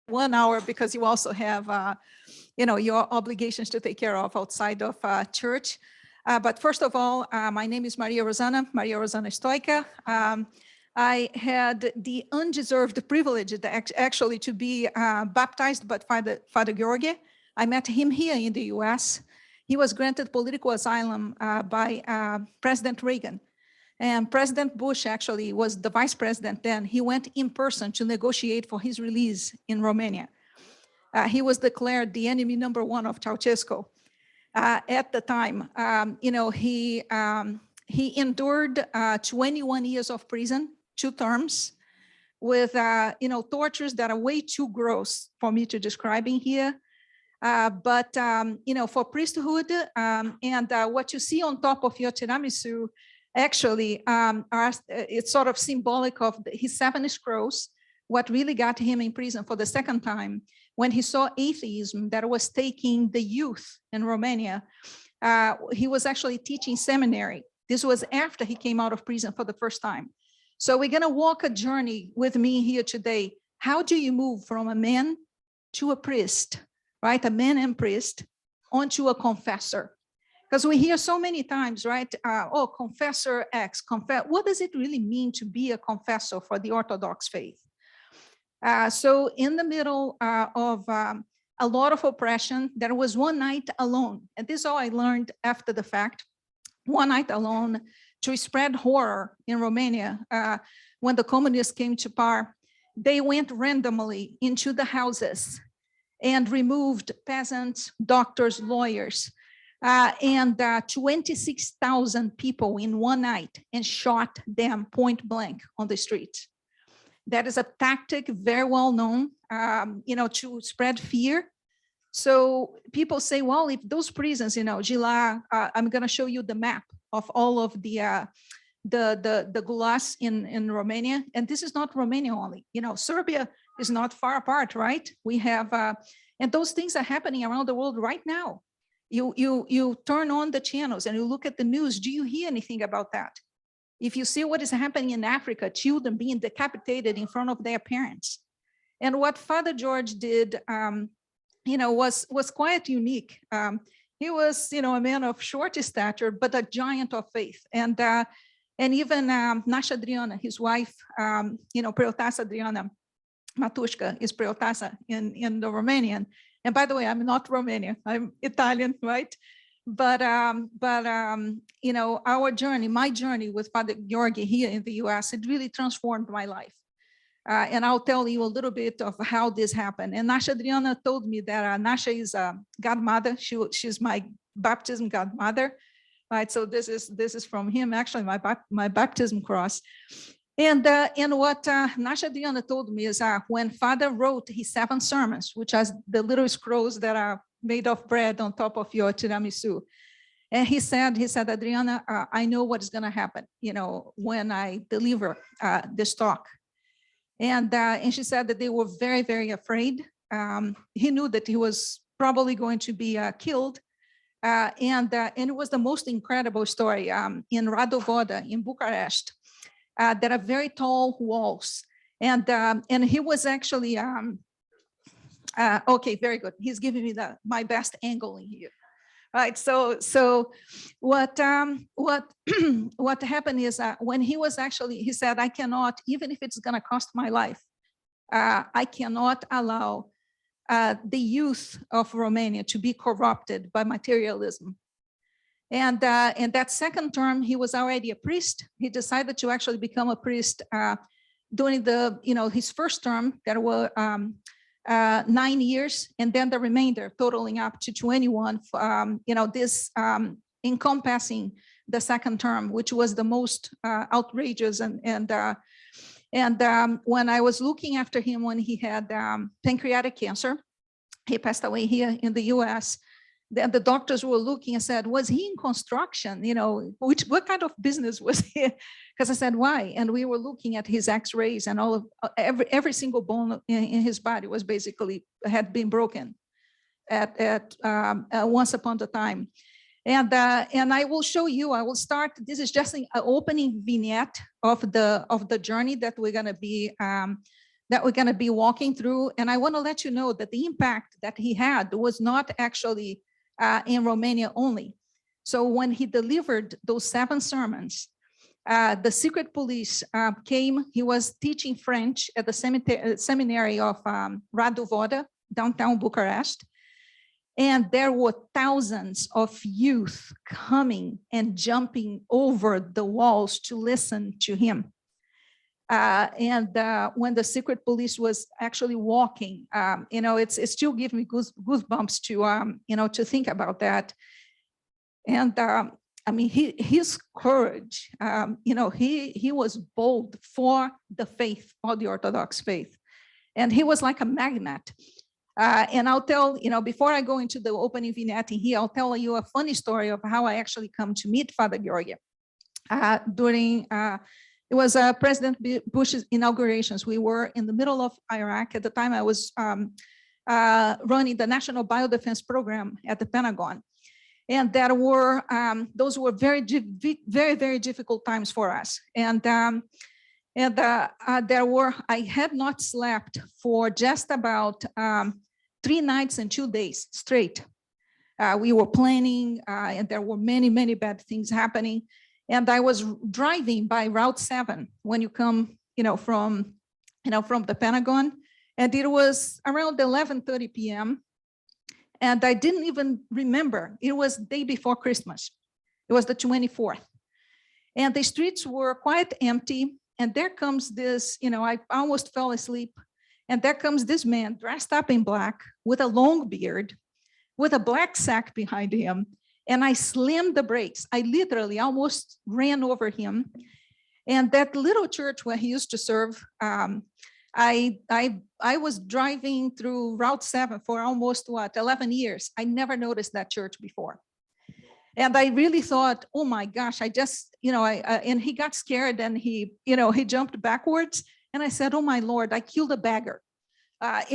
1 hour because you also have, your obligations to take care of outside of church. But first of all, my name is Maria Rosana Stoica. I had the undeserved privilege actually to be baptized by Father Gheorghe. I met him here in the US. He was granted political asylum by President Reagan. And President Bush actually was the vice president then. He went in person to negotiate for his release in Romania. He was declared the enemy #1 of Ceausescu. At the time, he endured 21 years of prison, 2 terms, with tortures that are way too gross for me to describe in here. But for priesthood, and what you see on top of your tiramisu actually it's sort of symbolic of his 7 scrolls. What really got him in prison for the second time, when he saw atheism that was taking the youth in Romania, he was actually teaching seminary. This was after he came out of prison for the first time. So we're going to walk a journey with me here today. How do you move from a man to a priest, right? A man and priest onto a confessor. Because we hear so many times, right? Confessor X, what does it really mean to be a confessor for the Orthodox faith? So in the middle of a lot of oppression, there was one night alone. And this is all I learned after the fact. One night alone to spread horror in Romania. When the communists came to power, they went randomly into the houses and removed peasants, doctors, lawyers, and 26,000 people in one night and shot them point blank on the street. That is a tactic very well known, to spread fear. So people say, well, if those prisons, Gila, I'm going to show you the map of all of the gulags in Romania. And this is not Romania only. Serbia is not far apart, right? We have, and those things are happening around the world right now. You turn on the channels and you look at the news. Do you hear anything about that? If you see what is happening in Africa, children being decapitated in front of their parents. And what Father George did, was quite unique. He was, a man of short stature, but a giant of faith. And even Nasha Adriana, his wife, Preotasa Adriana Matushka is Preotasa in the Romanian. And by the way, I'm not Romanian, I'm Italian, right? But our journey, my journey with Father Gheorghe here in the US, it really transformed my life. And I'll tell you a little bit of how this happened. And Nasha Adriana told me that Nasha is a godmother. She's my baptism godmother, right? So this is from him, actually, my baptism cross. And what Nasha Adriana told me is when Father wrote his 7 sermons, which are the little scrolls that are made of bread on top of your tiramisu. And he said, Adriana, I know what is going to happen, when I deliver this talk. And she said that they were very, very afraid. He knew that he was probably going to be killed. And it was the most incredible story. In Radovoda, in Bucharest, there are very tall walls. And he was actually, okay, very good. He's giving me my best angle in here. Right, so what what happened is when he was actually, he said, I cannot, even if it's going to cost my life, I cannot allow the youth of Romania to be corrupted by materialism. And in that second term, he was already a priest. He decided to actually become a priest during his first term. There were 9 years, and then the remainder totaling up to 21, this encompassing the second term, which was the most outrageous. And when I was looking after him when he had pancreatic cancer, he passed away here in the US. Then the doctors were looking and said, was he in construction? What kind of business was he? Because I said, why? And we were looking at his x-rays, and all of every single bone in his body was basically had been broken at once upon a time. And I will show you, I will start, this is just an opening vignette of the journey that we're going to be that we're going to be walking through. And I want to let you know that the impact that he had was not actually in Romania only. So when he delivered those 7 sermons, the secret police came. He was teaching French at the seminary of Radu Voda, downtown Bucharest. And there were thousands of youth coming and jumping over the walls to listen to him. When the secret police was actually walking, it still gives me goosebumps to think about that. And I mean, his courage, he was bold for the faith, for the Orthodox faith. And he was like a magnet. And I'll tell, before I go into the opening vignette here, I'll tell you a funny story of how I actually come to meet Father Gheorghe. It was President Bush's inaugurations. We were in the middle of Iraq. At the time, I was running the National Biodefense Program at the Pentagon. And those were very, very difficult times for us. I had not slept for just about 3 nights and 2 days straight. We were planning, and there were many bad things happening. And I was driving by Route 7 when you come, from the Pentagon, and it was around 11:30 p.m. And I didn't even remember. It was the day before Christmas. It was the 24th, and the streets were quite empty. And there comes this, I almost fell asleep. And there comes this man dressed up in black with a long beard, with a black sack behind him. And I slammed the brakes. I literally almost ran over him. And that little church where he used to serve, I was driving through Route 7 for almost 11 years. I never noticed that church before. And I really thought, oh my gosh, I just, and he got scared and he jumped backwards. And I said, oh my Lord, I killed a beggar, I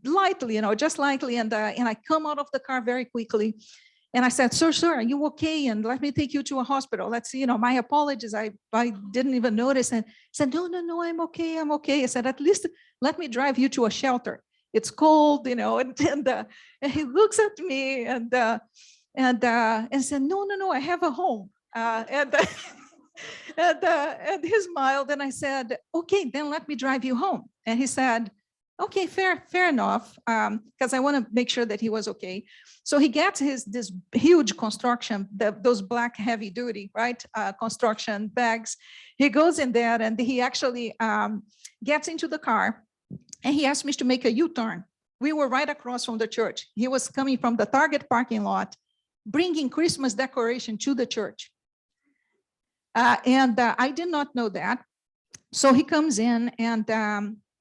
lightly, just lightly. And I come out of the car very quickly. And I said, sir, are you okay? And let me take you to a hospital. Let's see, my apologies. I didn't even notice. And he said, no, I'm okay. I said, at least let me drive you to a shelter. It's cold, and he looks at me and said, no, I have a home. And he smiled, and I said, okay, then let me drive you home. And he said, okay, fair enough, because I want to make sure that he was okay. So he gets this huge construction, those black heavy duty, right, construction bags. He goes in there and he actually gets into the car. And he asked me to make a U-turn. We were right across from the church. He was coming from the Target parking lot, bringing Christmas decoration to the church. I did not know that. So he comes in and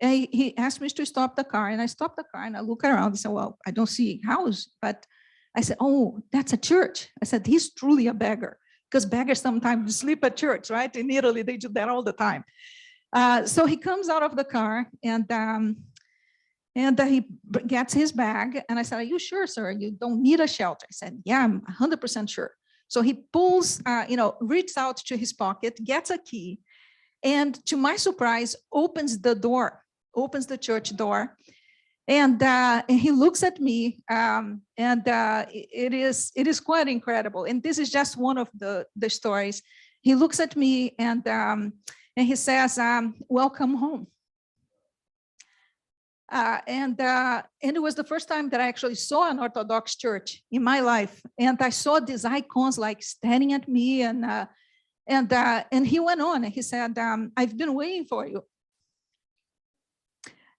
he asked me to stop the car. And I stopped the car and I look around and said, well, I don't see a house. But I said, oh, that's a church. I said, he's truly a beggar, because beggars sometimes sleep at church, right? In Italy, they do that all the time. So he comes out of the car and he gets his bag. And I said, are you sure, sir? You don't need a shelter. I said, yeah, I'm 100% sure. So he pulls, reaches out to his pocket, gets a key, and to my surprise, opens the church door. And he looks at me, it is quite incredible. And this is just one of the stories. He looks at me and he says, welcome home. And it was the first time that I actually saw an Orthodox church in my life. And I saw these icons like staring at me. And he went on and he said, I've been waiting for you.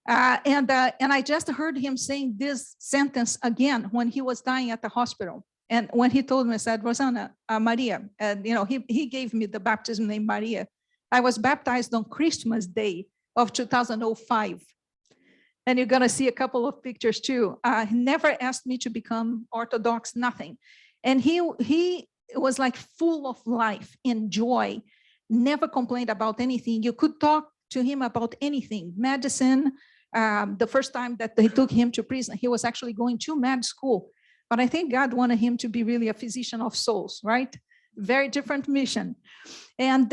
And I just heard him saying this sentence again when he was dying at the hospital. And when he told me, I said, Rosana, Maria, and he gave me the baptism name Maria. I was baptized on Christmas Day of 2005. And you're going to see a couple of pictures too. He never asked me to become Orthodox, nothing. And he was like full of life and joy, never complained about anything. You could talk to him about anything, medicine. The first time that they took him to prison, he was actually going to med school. But I think God wanted him to be really a physician of souls, right? Very different mission. And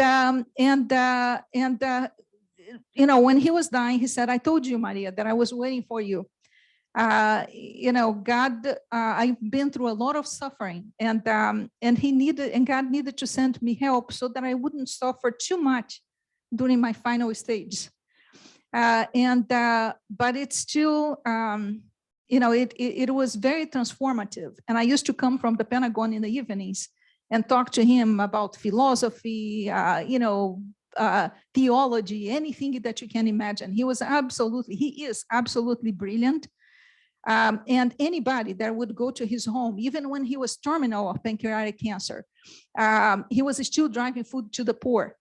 when he was dying, he said, "I told you, Maria, that I was waiting for you. God, I've been through a lot of suffering, and God needed to send me help so that I wouldn't suffer too much during my final stage." But it's still, it was very transformative. And I used to come from the Pentagon in the evenings and talk to him about philosophy, theology, anything that you can imagine. He is absolutely brilliant. And anybody that would go to his home, even when he was terminal of pancreatic cancer, he was still driving food to the poor.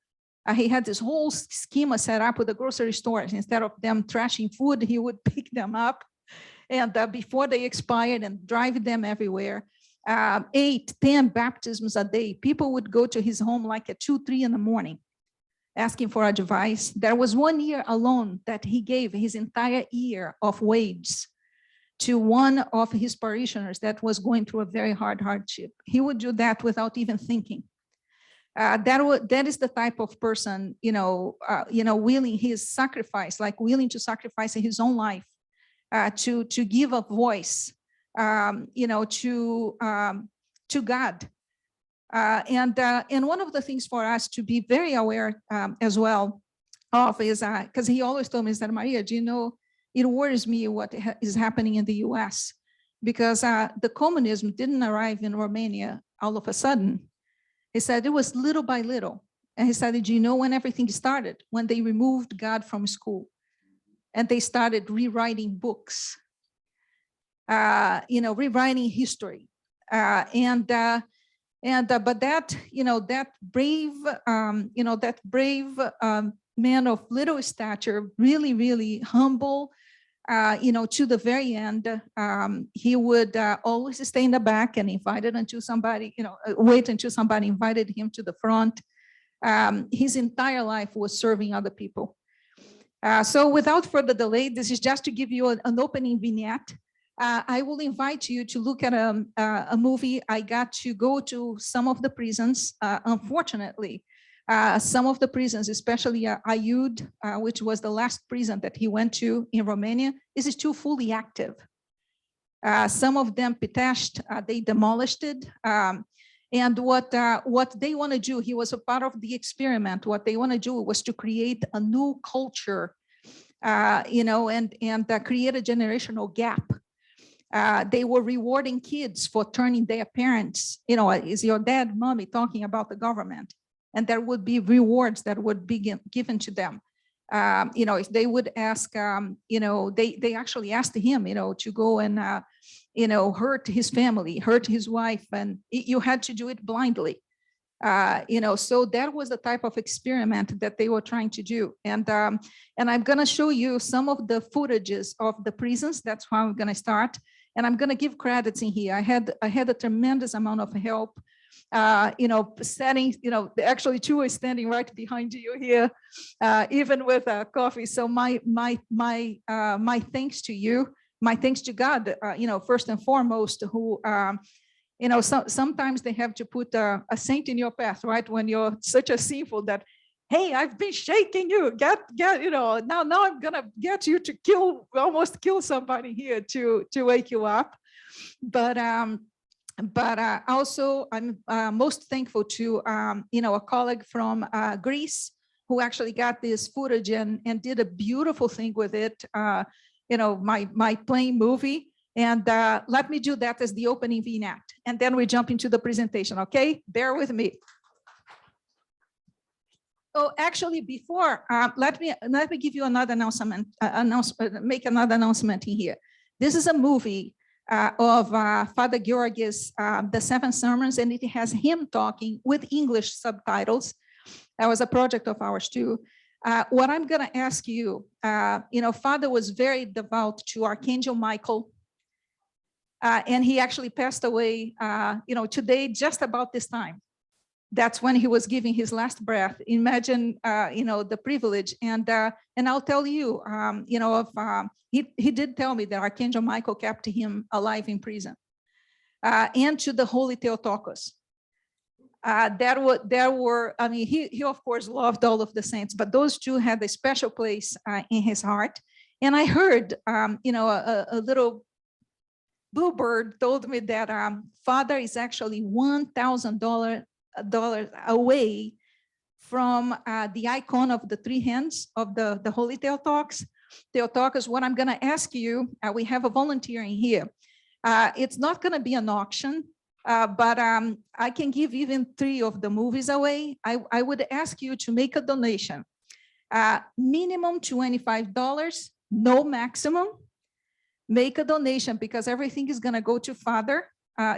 He had this whole schema set up with the grocery stores. Instead of them trashing food, he would pick them up and before they expired and drive them everywhere. 8, 10 baptisms a day. People would go to his home like at 2, 3 in the morning, asking for advice. There was 1 year alone that he gave his entire year of wages to one of his parishioners that was going through a very hardship. He would do that without even thinking. That is the type of person, willing his sacrifice, like willing to sacrifice his own life to give a voice, to God. And one of the things for us to be very aware as well of is because he always told me, he said, "Maria, do you know, it worries me what is happening in the US, because the communism didn't arrive in Romania all of a sudden." He said it was little by little. And he said, "Do you know when everything started? When they removed God from school and they started rewriting books, rewriting history. But that, that brave man of little stature, really, really humble, to the very end. He would always stay in the back and invited until somebody, wait until somebody invited him to the front. His entire life was serving other people. So without further delay, this is just to give you an opening vignette. I will invite you to look at a movie. I got to go to some of the prisons, unfortunately. Some of the prisons, especially Aiud, which was the last prison that he went to in Romania, is still fully active. Some of them Pitești, they demolished it. And what they want to do, he was a part of the experiment. What they want to do was to create a new culture, and create a generational gap. They were rewarding kids for turning their parents, is your dad, mommy talking about the government? And there would be rewards that would be given to them. If they would ask, they actually asked him, to go and, hurt his family, hurt his wife, and you had to do it blindly. So that was the type of experiment that they were trying to do. And I'm going to show you some of the footages of the prisons. That's how I'm going to start. And I'm going to give credits in here. I had a tremendous amount of help. Setting, actually two are standing right behind you here, even with coffee. So my thanks to you, my thanks to God, first and foremost, who, sometimes they have to put a saint in your path, right? When you're such a sinful that, hey, I've been shaking you, get, now I'm gonna get you to almost kill somebody here to wake you up. But also I'm most thankful to, a colleague from Greece who actually got this footage and did a beautiful thing with it, my plain movie. And let me do that as the opening vignette. And then we jump into the presentation, okay? Bear with me. Oh, actually, before, let me give you another announcement, make another announcement in here. This is a movie of Father Gheorghe's The Seven Sermons, and it has him talking with English subtitles. That was a project of ours too. What I'm gonna ask you, Father was very devout to Archangel Michael, and he actually passed away, today, just about this time. That's when he was giving his last breath. Imagine, the privilege. And I'll tell you, he did tell me that Archangel Michael kept him alive in prison. And to the Holy Theotokos. There were, I mean, he of course loved all of the saints, but those two had a special place in his heart. And I heard, a little bluebird told me that Father is actually $1,000 away from the icon of the three hands of the Holy Theotokos. Theotokos, what I'm going to ask you, we have a volunteer in here. It's not going to be an auction, but I can give even 3 of the movies away. I would ask you to make a donation. Minimum $25, no maximum. Make a donation because everything is going to go to Father,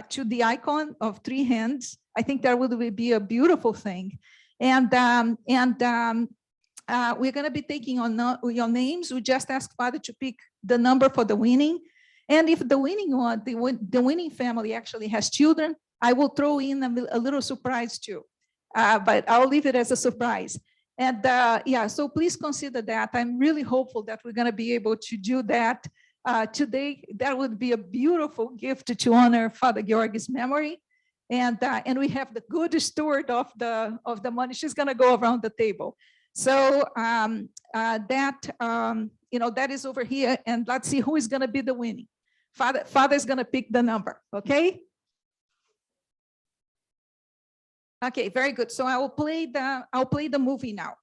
to the icon of 3 hands. I think that would be a beautiful thing. And we're going to be taking on your names. We just ask Father to pick the number for the winning. And if the winning one, the winning family actually has children, I will throw in a little surprise too. But I'll leave it as a surprise. And yeah, so please consider that. I'm really hopeful that we're going to be able to do that today. That would be a beautiful gift to honor Father Gheorghe's memory. And we have the good steward of the money. She's going to go around the table. So that is over here. And let's see who is going to be the winning. Father is going to pick the number. Okay. Okay, very good. So I'll play the movie now.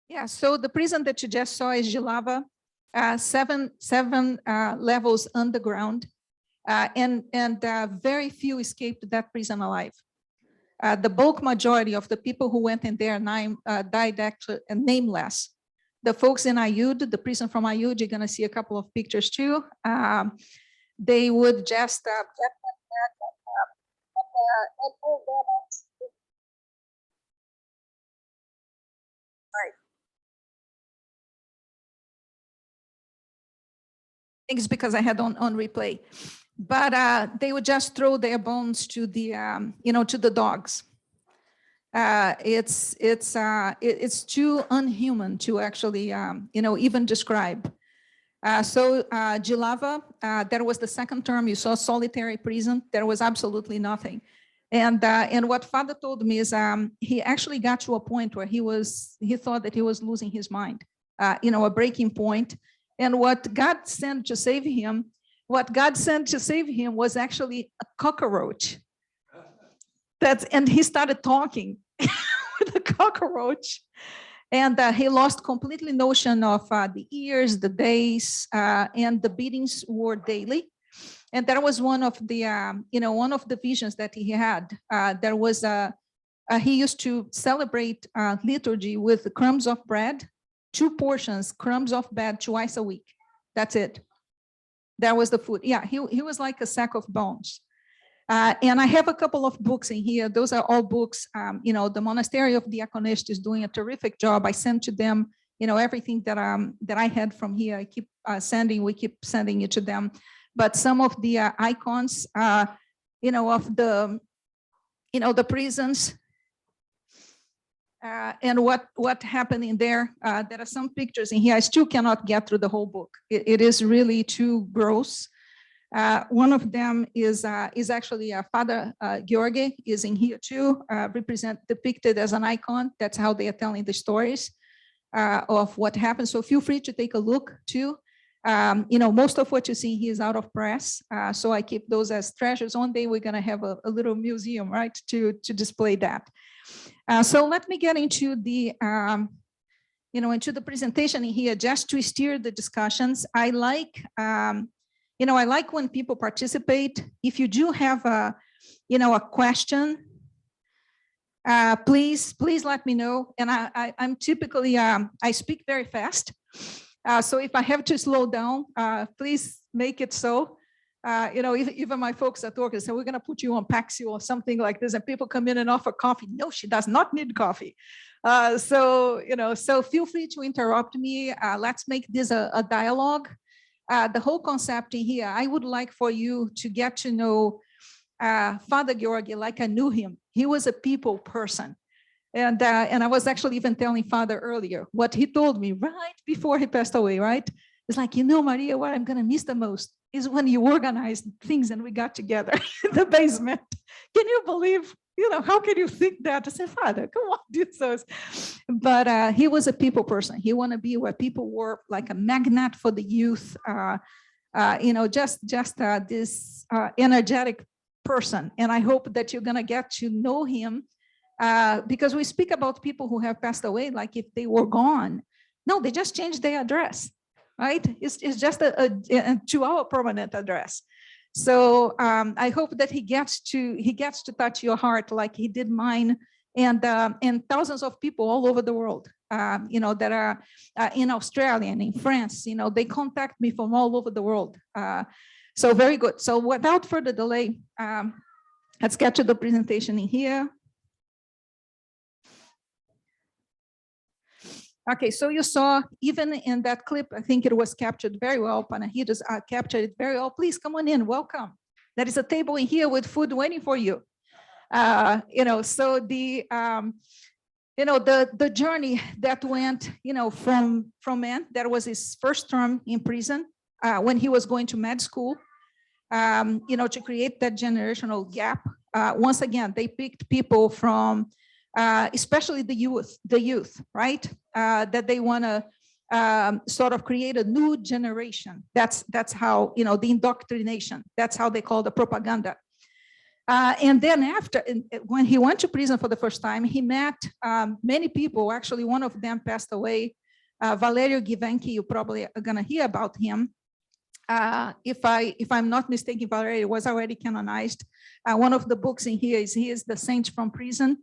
Yeah, so the prison that you just saw is Jilava, seven levels underground, and very few escaped that prison alive. The bulk majority of the people who went in there died actually nameless. The folks in Ayud, the prison from Ayud, you're going to see a couple of pictures too. They would just things because I had on replay, but they would just throw their bones to the to the dogs. It's too unhuman to actually even describe. So Jilava, that was the second term. You saw solitary prison. There was absolutely nothing. And what Father told me is he actually got to a point where he thought that he was losing his mind, a breaking point. And what God sent to save him was actually a cockroach. And he started talking with the cockroach. And he lost completely notion of the years, the days, and the beatings were daily. And that was one of the, one of the visions that he had. There was he used to celebrate liturgy with crumbs of bread, 2 portions, crumbs of bread twice a week. That's it. That was the food. Yeah, he was like a sack of bones. And I have a couple of books in here. Those are all books. The Monastery of Diaconist is doing a terrific job. I sent to them, everything that I had from here. I keep we keep sending it to them. But some of the icons, of the, the prisons, and what happened in there. There are some pictures in here. I still cannot get through the whole book. It is really too gross. One of them is actually Father Gheorghe is in here too, depicted as an icon. That's how they are telling the stories of what happened. So feel free to take a look too. Most of what you see here is out of press. So I keep those as treasures. One day we're going to have a little museum, right, to display that. So let me get into the, into the presentation in here, just to steer the discussions. I like, I like when people participate. If you do have a question, please let me know. And I'm typically, I speak very fast. So if I have to slow down, please make it so. Even my folks at work say, we're going to put you on Calciu or something like this, and people come in and offer coffee. No, she does not need coffee. So feel free to interrupt me. Let's make this a dialogue. The whole concept in here, I would like for you to get to know Father Gheorghe like I knew him. He was a people person. And I was actually even telling Father earlier what he told me right before he passed away, right? It's like, Maria, what I'm going to miss the most is when you organized things and we got together in the basement. Can you believe, how can you think that? I said, Father, come on, do so. But he was a people person. He wanted to be where people were, like a magnet for the youth, this energetic person. And I hope that you're going to get to know him because we speak about people who have passed away like if they were gone. No, they just changed their address. Right? It's just a 2-hour permanent address. So I hope that he gets to touch your heart like he did mine, and thousands of people all over the world. That are in Australia and in France. They contact me from all over the world. So very good. So without further delay, let's get to the presentation in here. Okay, so you saw even in that clip, I think it was captured very well. Panahidas captured it very well. Please come on in, welcome. There is a table in here with food waiting for you. So the, the journey that went, from man, that was his first term in prison when he was going to med school, to create that generational gap. Once again, they picked people from, especially the youth, right? That they want to sort of create a new generation. That's how, the indoctrination, that's how they call the propaganda. And then after, when he went to prison for the first time, he met many people. Actually, one of them passed away, Valerio Gheorghe. You probably are going to hear about him. If I'm not mistaken, Valerio was already canonized. One of the books in here is he is the Saint from Prison.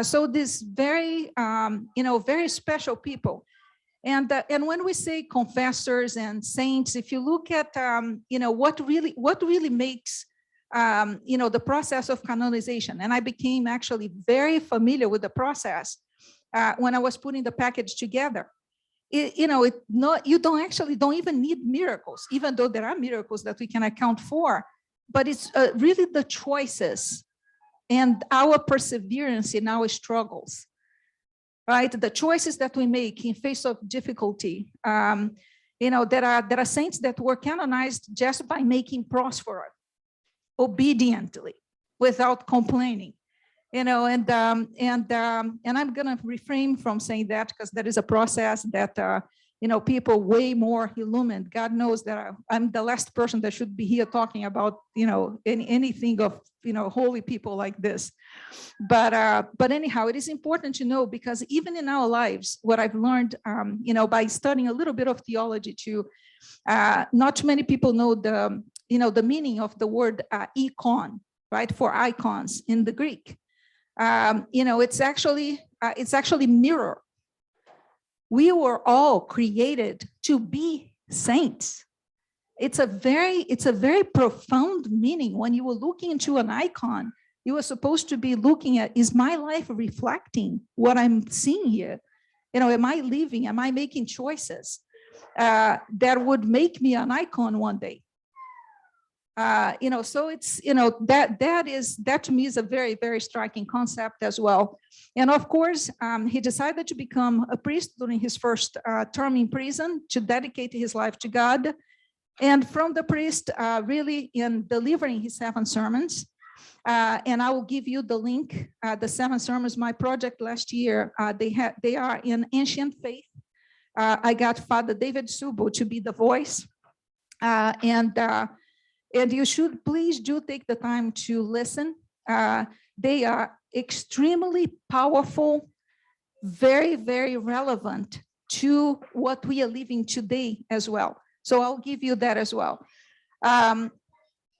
So these very, very special people. And when we say confessors and saints, if you look at, what really makes, the process of canonization, and I became actually very familiar with the process when I was putting the package together. You don't even need miracles, even though there are miracles that we can account for, but it's really the choices and our perseverance in our struggles, right? The choices that we make in face of difficulty. There are saints that were canonized just by making prosperous, obediently, without complaining. And I'm going to refrain from saying that because there is a process that people way more illumined. God knows that I'm the last person that should be here talking about, anything of, holy people like this. But anyhow, it is important to know, because even in our lives, what I've learned, by studying a little bit of theology too, not too many people know the meaning of the word icon, right? For icons in the Greek. It's actually mirror. We were all created to be saints. It's a very profound meaning. When you were looking into an icon, you were supposed to be looking at, is my life reflecting what I'm seeing here? Am I living? Am I making choices that would make me an icon one day? So it's, that to me is a very, very striking concept as well. And of course, he decided to become a priest during his first term in prison, to dedicate his life to God. And from the priest, really in delivering his 7 sermons, and I will give you the link, the 7 sermons, my project last year, they are in ancient faith. I got Father David Subo to be the voice, and you should please do take the time to listen. They are extremely powerful, very, very relevant to what we are living today as well. So I'll give you that as well. And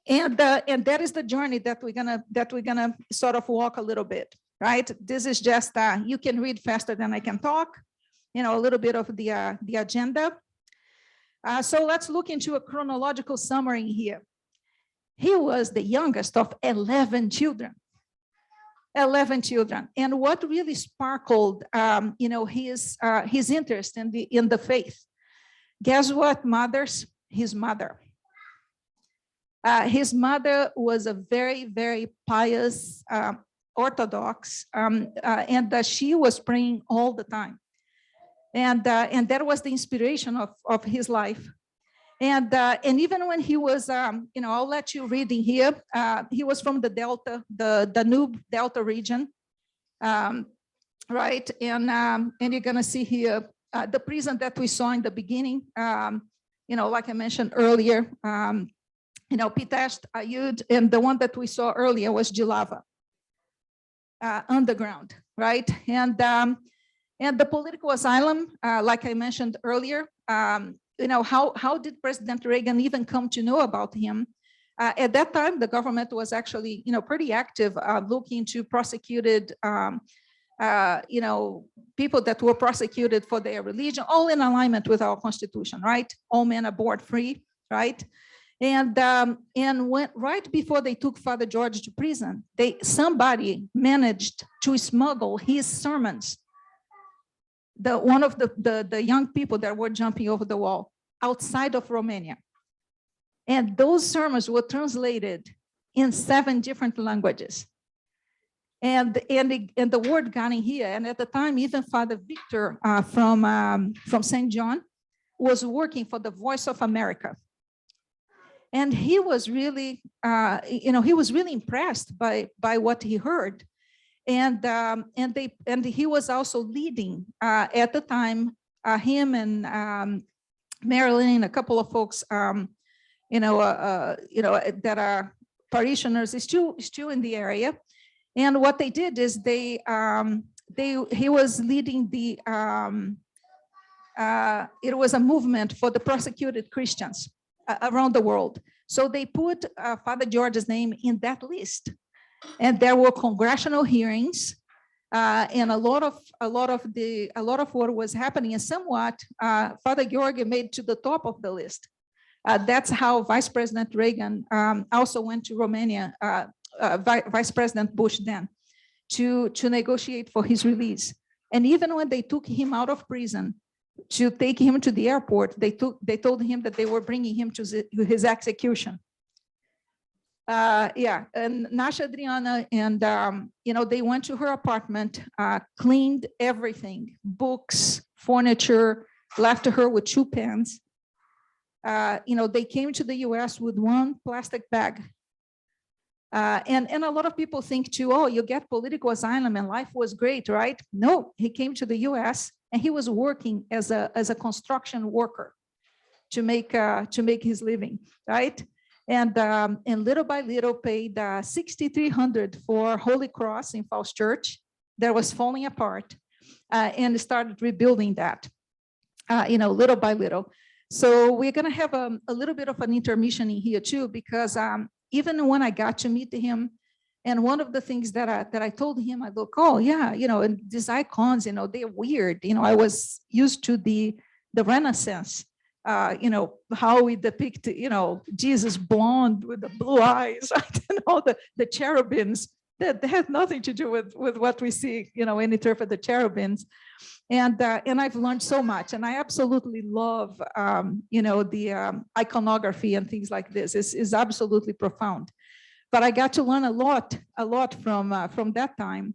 that is the journey that we're gonna sort of walk a little bit, right? This is just you can read faster than I can talk. A little bit of the agenda. So let's look into a chronological summary here. He was the youngest of 11 children. 11 children. And what really sparkled, his interest in the faith? Guess what, mothers? His mother. His mother was a very, very pious Orthodox, and she was praying all the time. And that was the inspiration of his life. And even when he was, I'll let you read in here. He was from the Delta, the Danube Delta region, right? And you're gonna see here the prison that we saw in the beginning. Like I mentioned earlier, Pitest, Ayud, and the one that we saw earlier was Jilava, underground, right? And the political asylum, like I mentioned earlier. How did President Reagan even come to know about him? At that time, the government was actually, pretty active, looking to prosecuted, people that were prosecuted for their religion, all in alignment with our Constitution, right? All men are born free, right? And when right before they took Father Gheorghe to prison, somebody managed to smuggle his sermons. One of the young people that were jumping over the wall outside of Romania. And those sermons were translated in 7 different languages. And the word got in here. And at the time, even Father Victor from St. John was working for the Voice of America. And he was really, impressed by what he heard. And he was also leading at the time, him and Marilyn and a couple of folks, that are parishioners, still in the area. And what they did is he was leading it was a movement for the persecuted Christians around the world. So they put Father Gheorghe's name in that list. And there were congressional hearings, and a lot of what was happening, and somewhat Father Gheorghe made to the top of the list. That's how Vice President Reagan also went to Romania, Vice President Bush then, to negotiate for his release. And even when they took him out of prison to take him to the airport, they told him that they were bringing him to his execution. And Nasha Adriana and, they went to her apartment, cleaned everything, books, furniture, left her with 2 pens. They came to the US with 1 plastic bag. And a lot of people think too, oh, you get political asylum and life was great, right? No, he came to the US and he was working as a construction worker to make his living, right? And little by little paid $6,300 for Holy Cross in Falls Church that was falling apart, and started rebuilding that, little by little. So we're going to have a little bit of an intermission in here too, because even when I got to meet him, and one of the things that I told him, I look, oh yeah, and these icons, they're weird. I was used to the Renaissance, how we depict, Jesus blonde with the blue eyes, the cherubims that had nothing to do with what we see, in the turf of the cherubims. And I've learned so much, and I absolutely love, the iconography and things like this. Is absolutely profound. But I got to learn a lot from that time.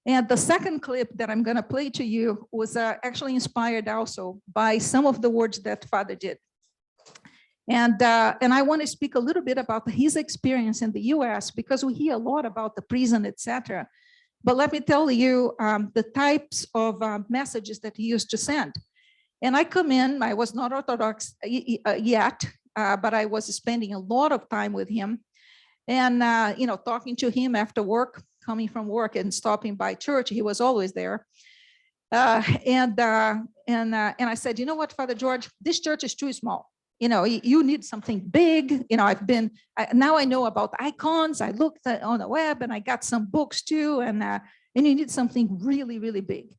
And the second clip that I'm going to play to you was actually inspired also by some of the words that Father did. And I want to speak a little bit about his experience in the U.S. because we hear a lot about the prison, etc. But let me tell you the types of messages that he used to send. And I come in, I was not Orthodox yet, but I was spending a lot of time with him. And, talking to him after work, coming from work and stopping by church, he was always there. And I said, you know what, Father George, this church is too small. You need something big. Now I know about icons. I looked on the web and I got some books too. And you need something really, really big.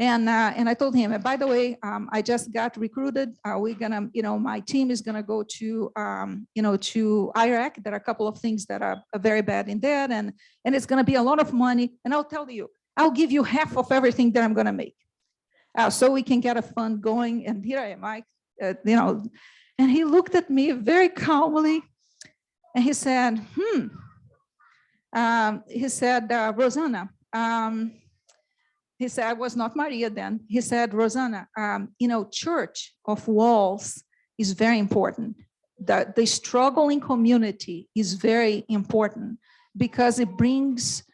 And I told him, and by the way, I just got recruited. We're gonna, my team is gonna go to, to Iraq. There are a couple of things that are very bad in there, and it's gonna be a lot of money. And I'll tell you, I'll give you half of everything that I'm gonna make, so we can get a fund going. And here I am, Mike, and he looked at me very calmly, and he said, Rosana. He said, I was not Maria then. He said, Rosana, church of walls is very important. The struggling community is very important because it brings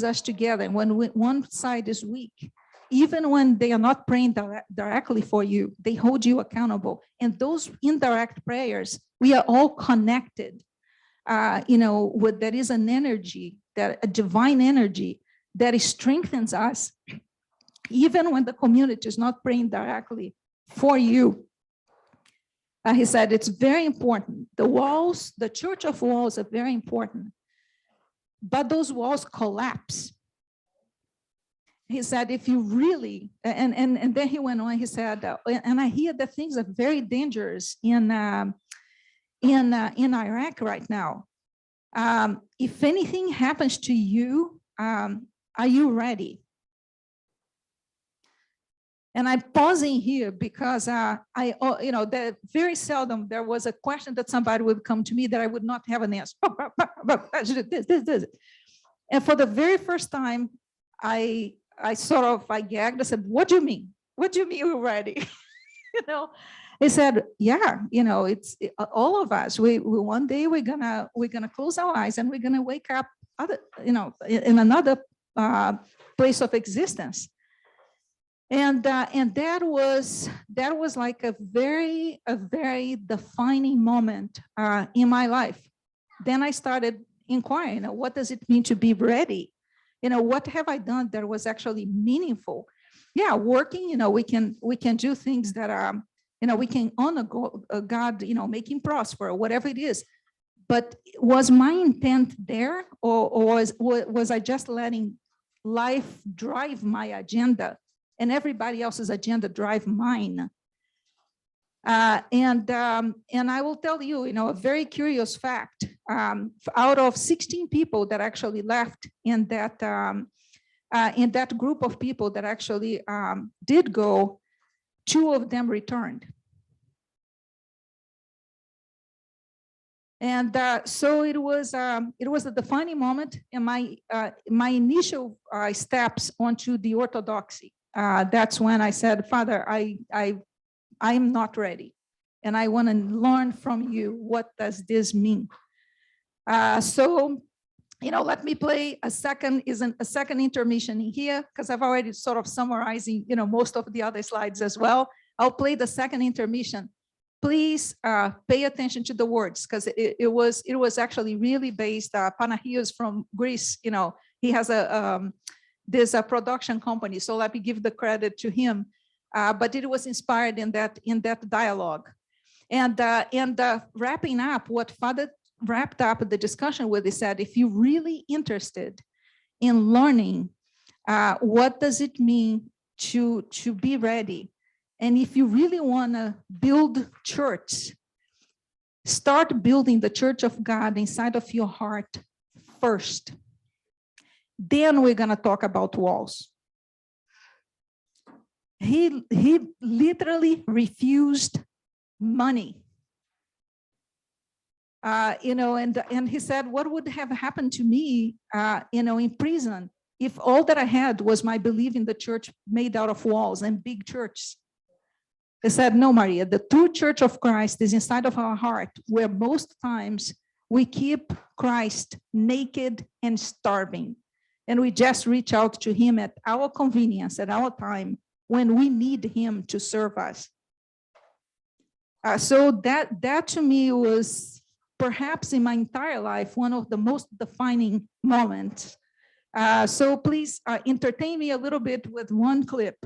us together. And when one side is weak, even when they are not praying directly for you, they hold you accountable. And those indirect prayers, we are all connected. There is an energy, a divine energy that strengthens us, even when the community is not praying directly for you. He said, it's very important. The walls, the church of walls are very important, but those walls collapse. He said, if you really, and then he went on, he said, and I hear that things are very dangerous in Iraq right now. If anything happens to you, are you ready? And I'm pausing here because that very seldom there was a question that somebody would come to me that I would not have an answer. This. And for the very first time, I gagged. I said, "What do you mean? What do you mean we're ready?" He said, "Yeah, it's all of us. We one day we're gonna close our eyes and we're gonna wake up in another place of existence." And that was like a very defining moment in my life. Then I started inquiring, what does it mean to be ready? What have I done that was actually meaningful? Yeah, working, we can do things that are, we can honor God, make him prosper, or whatever it is. But was my intent there, or was I just letting life drive my agenda and everybody else's agenda drive mine? And I will tell you, a very curious fact. Out of 16 people that actually left in that group of people that actually did go, 2 of them returned. And so it was a defining moment in my initial steps onto the orthodoxy. That's when I said, Father, I'm not ready, and I want to learn from you. What does this mean? So let me play a second intermission in here, because I've already sort of summarizing, most of the other slides as well. I'll play the second intermission. Please pay attention to the words, because it was actually really based. Panahios from Greece, he has this production company, so let me give the credit to him. But it was inspired in that dialogue. And wrapping up, what Father wrapped up the discussion with, he said, if you're really interested in learning what does it mean to be ready, and if you really want to build church, start building the church of God inside of your heart first. Then we're going to talk about walls. He literally refused money. And he said, what would have happened to me, in prison, if all that I had was my belief in the church made out of walls and big churches? He said, no, Maria, the true church of Christ is inside of our heart, where most times we keep Christ naked and starving. And we just reach out to him at our convenience, at our time, when we need him to serve us. So that to me was perhaps in my entire life, one of the most defining moments. So please entertain me a little bit with one clip.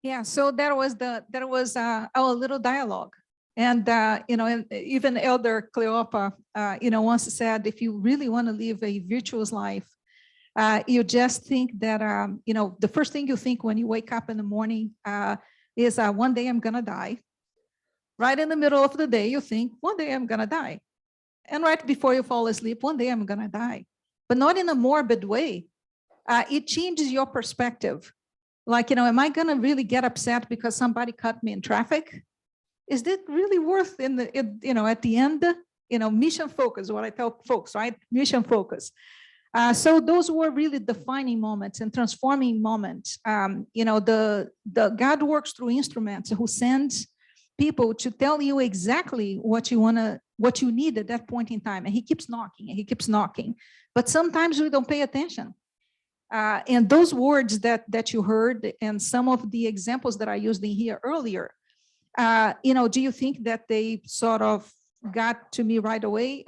Yeah, so there was our little dialogue, and and even Elder Cleopa, once said, if you really want to live a virtuous life, you just think that the first thing you think when you wake up in the morning is one day I'm gonna die. Right in the middle of the day, you think one day I'm gonna die, and right before you fall asleep, one day I'm gonna die. but not in a morbid way. It changes your perspective. Like, am I going to really get upset because somebody cut me in traffic? Is that really worth at the end, mission focus, what I tell folks, right? Mission focus. So those were really defining moments and transforming moments. The God works through instruments who sends people to tell you exactly what you need at that point in time. And he keeps knocking and he keeps knocking. But sometimes we don't pay attention. And those words that you heard and some of the examples that I used in here earlier, do you think that they sort of got to me right away?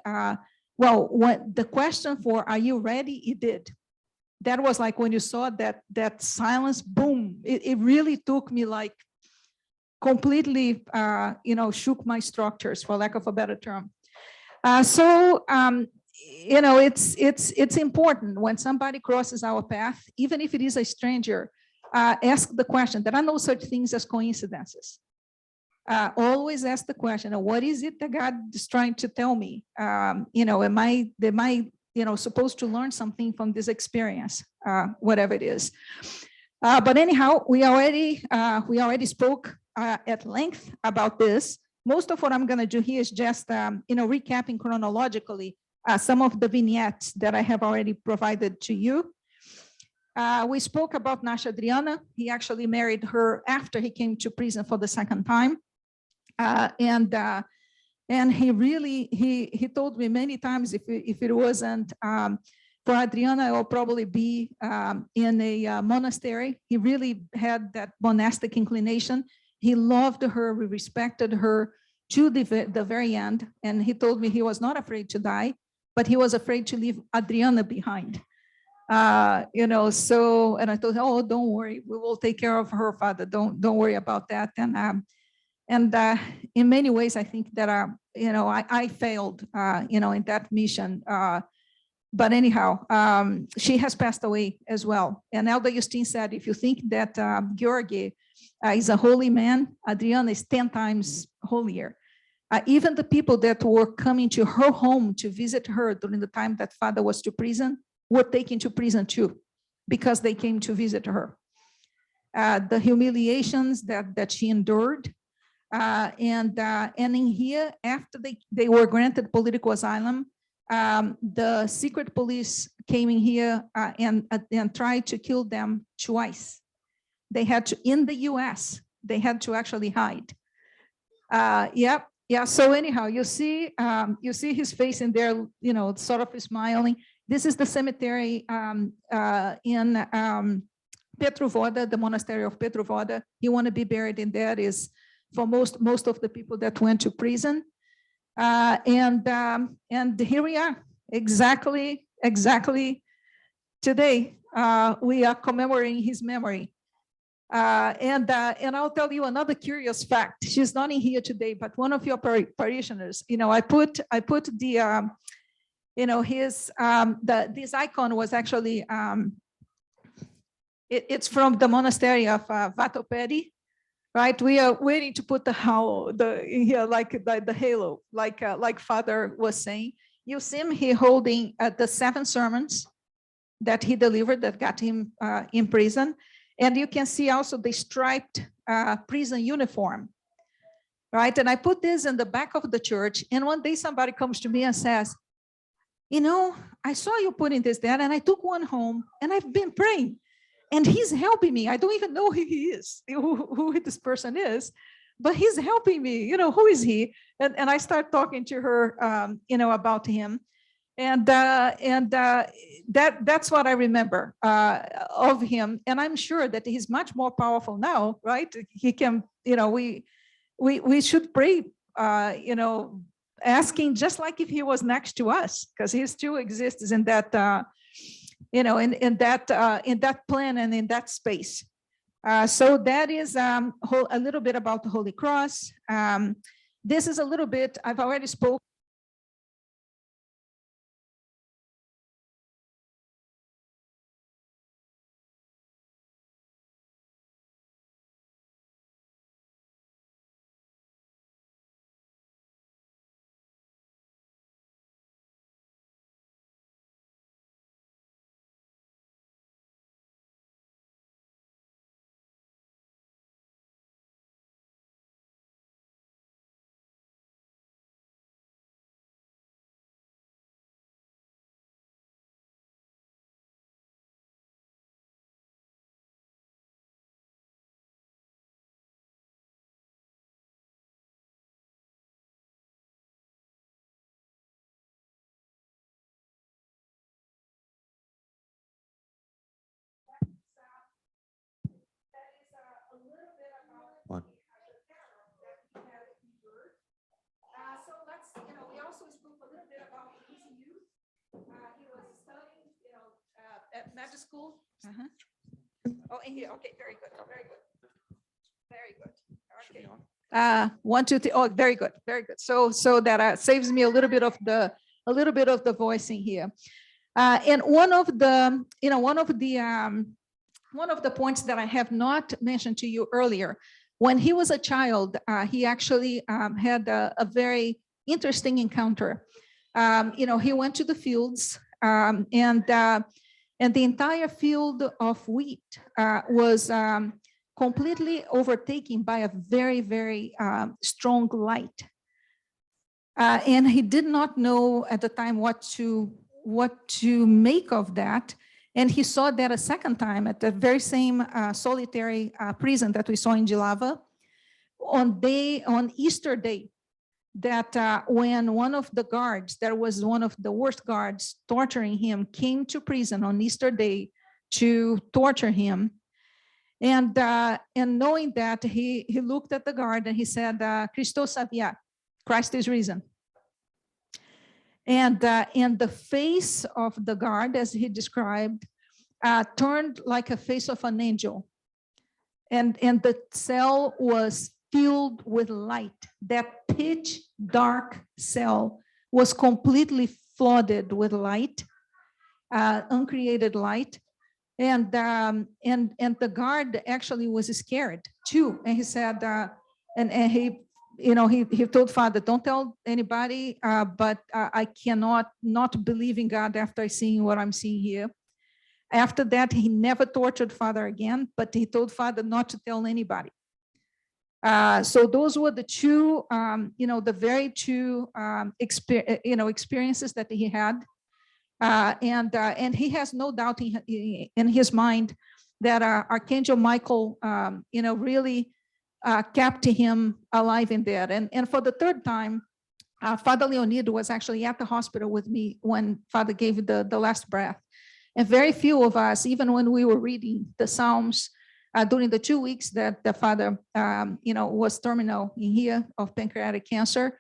Well, what the question for, are you ready? It did. That was like when you saw that silence, boom, it really took me like completely, shook my structures, for lack of a better term. It's important when somebody crosses our path, even if it is a stranger, ask the question. There are no such things as coincidences. Always ask the question, what is it that God is trying to tell me? Am I supposed to learn something from this experience, whatever it is. But anyhow, we already spoke at length about this. Most of what I'm going to do here is just, recapping chronologically some of the vignettes that I have already provided to you. We spoke about Nasha Adriana. He actually married her after he came to prison for the second time. And he really, he told me many times, if it wasn't for Adriana, I will probably be in a monastery. He really had that monastic inclination. He loved her, we respected her to the very end. And he told me he was not afraid to die, but he was afraid to leave Adriana behind. So, and I told him, oh, don't worry, we will take care of her, Father. Don't worry about that. And in many ways, I think that, I failed, in that mission. But anyhow, she has passed away as well. And Elder Justine said, if you think that Gheorghe is a holy man, Adriana is 10 times holier. Even the people that were coming to her home to visit her during the time that Father was to prison were taken to prison too, because they came to visit her. The humiliations that she endured, and in here, after they were granted political asylum, the secret police came in here and tried to kill them twice. They had to, in the US, they had to actually hide. Yeah. So anyhow, you see his face in there, sort of smiling. This is the cemetery in Petrovoda, the monastery of Petrovoda. You want to be buried in there is for most of the people that went to prison. And here we are, exactly today. We are commemorating his memory. And I'll tell you another curious fact. She's not in here today, but one of your parishioners, I put the, this icon was actually, it's from the monastery of Vatopedi, right? We are waiting to put the halo, like Father was saying. You see him here holding the 7 sermons that he delivered that got him in prison. And you can see also the striped prison uniform, right? And I put this in the back of the church. And one day somebody comes to me and says, I saw you putting this there and I took one home and I've been praying and he's helping me. I don't even know who he is, who this person is, but he's helping me. Who is he? And I start talking to her, about him. And that's what I remember of him. And I'm sure that he's much more powerful now, right? He can, we should pray, asking just like if he was next to us, because he still exists in that, in that plan and in that space. So that is a little bit about the Holy Cross. This is a little bit, I've already spoken Med school? Oh, in here. Okay, very good. Very good. Very good. Okay. 1, 2, 3. Oh, very good. Very good. So that saves me a little bit of the voicing here. And one of the points that I have not mentioned to you earlier, when he was a child, he actually had a very interesting encounter. He went to the fields, and the entire field of wheat was completely overtaken by a very, very strong light. And he did not know at the time what to make of that. And he saw that a second time at the very same solitary prison that we saw in Jilava on Easter Day, that when one of the guards, that was one of the worst guards torturing him, came to prison on Easter Day to torture him. And knowing that, he looked at the guard and he said, Christos Avia, Christ is risen. And the face of the guard, as he described, turned like a face of an angel. And the cell was filled with light. That pitch dark cell was completely flooded with light, uncreated light. And the guard actually was scared too. And he said, and he told Father, don't tell anybody, but I cannot not believe in God after seeing what I'm seeing here. After that, he never tortured Father again, but he told Father not to tell anybody. So those were the two, the very two experiences that he had. And he has no doubt in his mind that Archangel Michael, really kept him alive in there. And for the third time, Father Leonid was actually at the hospital with me when Father gave the last breath. And very few of us, even when we were reading the Psalms during the 2 weeks that the Father, was terminal in here of pancreatic cancer,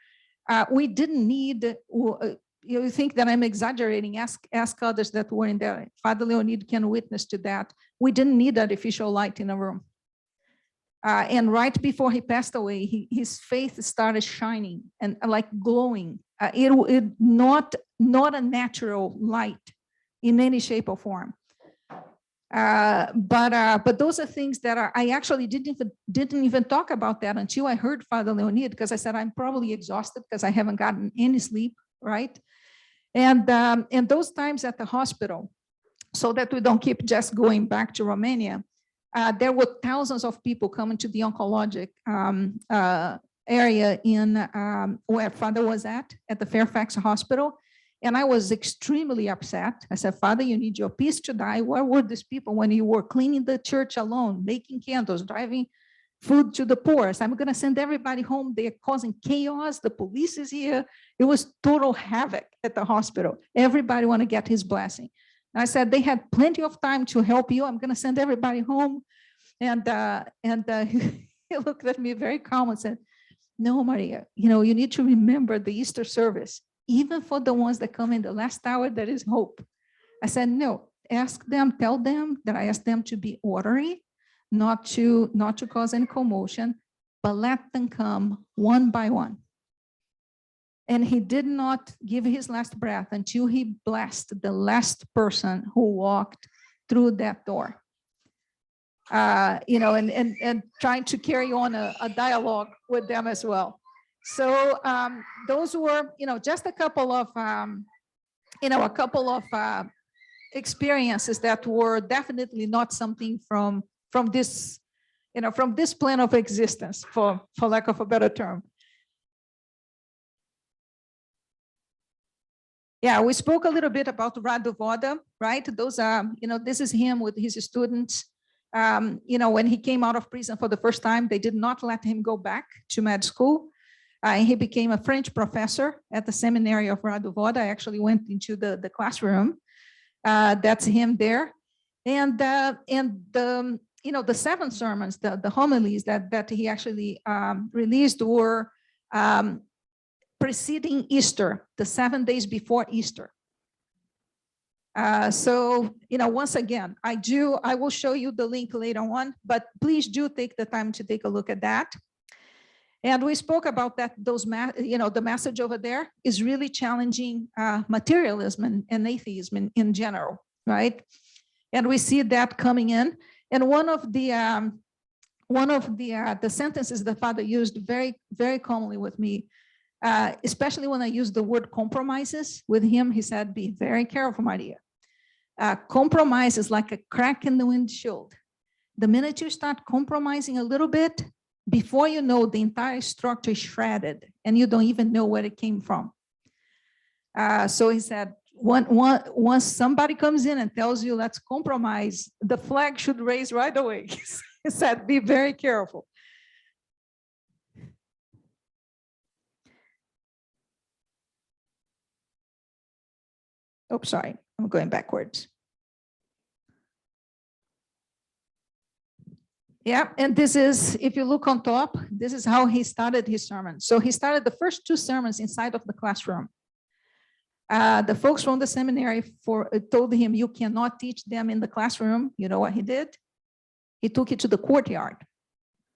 we didn't need. You think that I'm exaggerating? Ask others that were in there. Father Leonid can witness to that. We didn't need artificial light in a room. And right before he passed away, his face started shining and like glowing. It not a natural light in any shape or form. But those are things that I actually didn't even talk about that until I heard Father Leonid, because I said I'm probably exhausted because I haven't gotten any sleep, right? And those times at the hospital, so that we don't keep just going back to Romania, there were thousands of people coming to the oncologic area in where Father was at the Fairfax Hospital. And I was extremely upset. I said, Father, you need your peace to die. Where were these people when you were cleaning the church alone, making candles, driving food to the poor? So I'm going to send everybody home. They're causing chaos. The police is here. It was total havoc at the hospital. Everybody want to get his blessing. And I said, they had plenty of time to help you. I'm going to send everybody home. And he looked at me very calm and said, no, Maria, you need to remember the Easter service. Even for the ones that come in the last hour, there is hope. I said, no, ask them, tell them that I asked them to be orderly, not to cause any commotion, but let them come one by one. And he did not give his last breath until he blessed the last person who walked through that door. And trying to carry on a dialogue with them as well. So those were, just a couple of, experiences that were definitely not something from this, from this plane of existence, for lack of a better term. Yeah, we spoke a little bit about Radu Voda, right? Those are, this is him with his students. When he came out of prison for the first time, they did not let him go back to med school. He became a French professor at the seminary of Radu Voda. I actually went into the classroom. That's him there. And the 7 sermons, the homilies that he actually released were preceding Easter, the 7 days before Easter. So, once again, I will show you the link later on, but please do take the time to take a look at that. And we spoke about that, the message over there is really challenging materialism and atheism in general, right? And we see that coming in. And one of the sentences the Father used very, very commonly with me, especially when I use the word compromises with him, he said, be very careful, Maria. Compromise is like a crack in the windshield. The minute you start compromising a little bit, before you know, the entire structure is shredded and you don't even know where it came from. So he said, once somebody comes in and tells you, let's compromise, the flag should raise right away. He said, be very careful. Oh, sorry, I'm going backwards. Yeah, and this is, if you look on top, this is how he started his sermon. So he started the first two sermons inside of the classroom. The folks from the seminary told him, you cannot teach them in the classroom. You know what he did? He took it to the courtyard.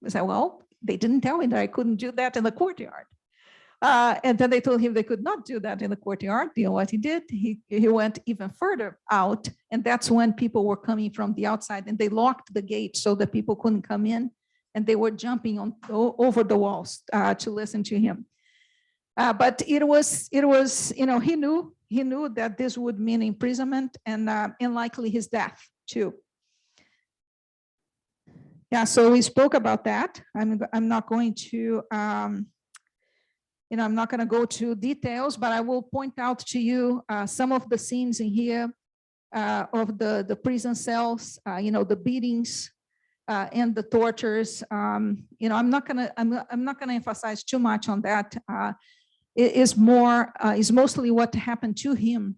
I said, well, they didn't tell me that I couldn't do that in the courtyard. And then they told him they could not do that in the courtyard. You know what he did? He went even further out. And that's when people were coming from the outside and they locked the gate so that people couldn't come in. And they were jumping over the walls to listen to him. But it was, he knew that this would mean imprisonment and likely his death too. Yeah, so we spoke about that. I'm not going to, I'm not going to go to details, but I will point out to you some of the scenes in here of the prison cells, the beatings and the tortures. I'm not going to emphasize too much on that. It is mostly what happened to him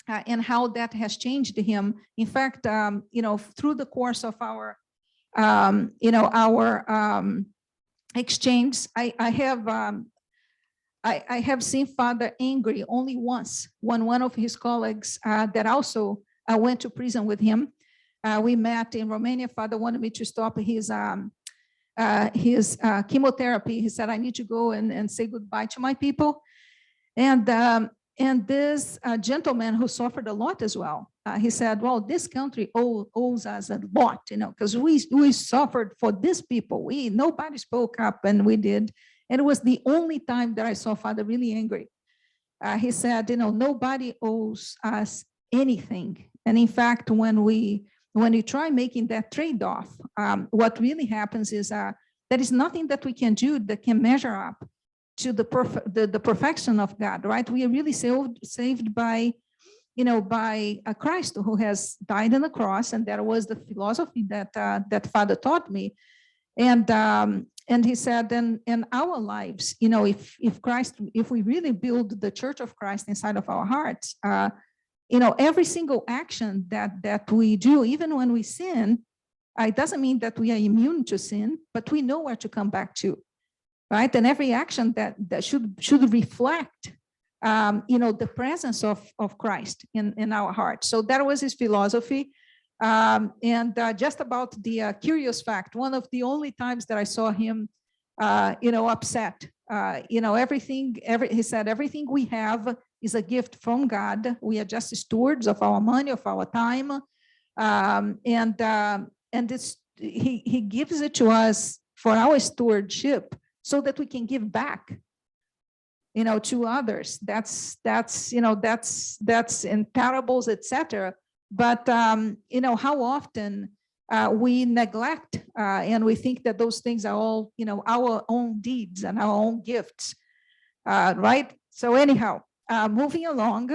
and how that has changed him. In fact, through the course of our, exchange, I have seen Father angry only once when one of his colleagues that also went to prison with him. We met in Romania. Father wanted me to stop his chemotherapy. He said, I need to go and say goodbye to my people. And this gentleman who suffered a lot as well, he said, well, this country owes us a lot, because we suffered for these people. Nobody spoke up and we did. And it was the only time that I saw Father really angry. He said, nobody owes us anything. And in fact, when you try making that trade-off, what really happens is there is nothing that we can do that can measure up to the perfection of God, right? We are really saved by, by Christ who has died on the cross, and that was the philosophy that Father taught me. And he said, in our lives, if we really build the Church of Christ inside of our hearts, every single action that we do, even when we sin, it doesn't mean that we are immune to sin, but we know where to come back to, right? And every action that should reflect, the presence of Christ in our hearts. So that was his philosophy. Just about the curious fact, one of the only times that I saw him, upset, he said, everything we have is a gift from God. We are just stewards of our money, of our time. He gives it to us for our stewardship so that we can give back, to others. That's in parables, etc. But, how often we neglect and we think that those things are all, our own deeds and our own gifts, right? So anyhow, moving along.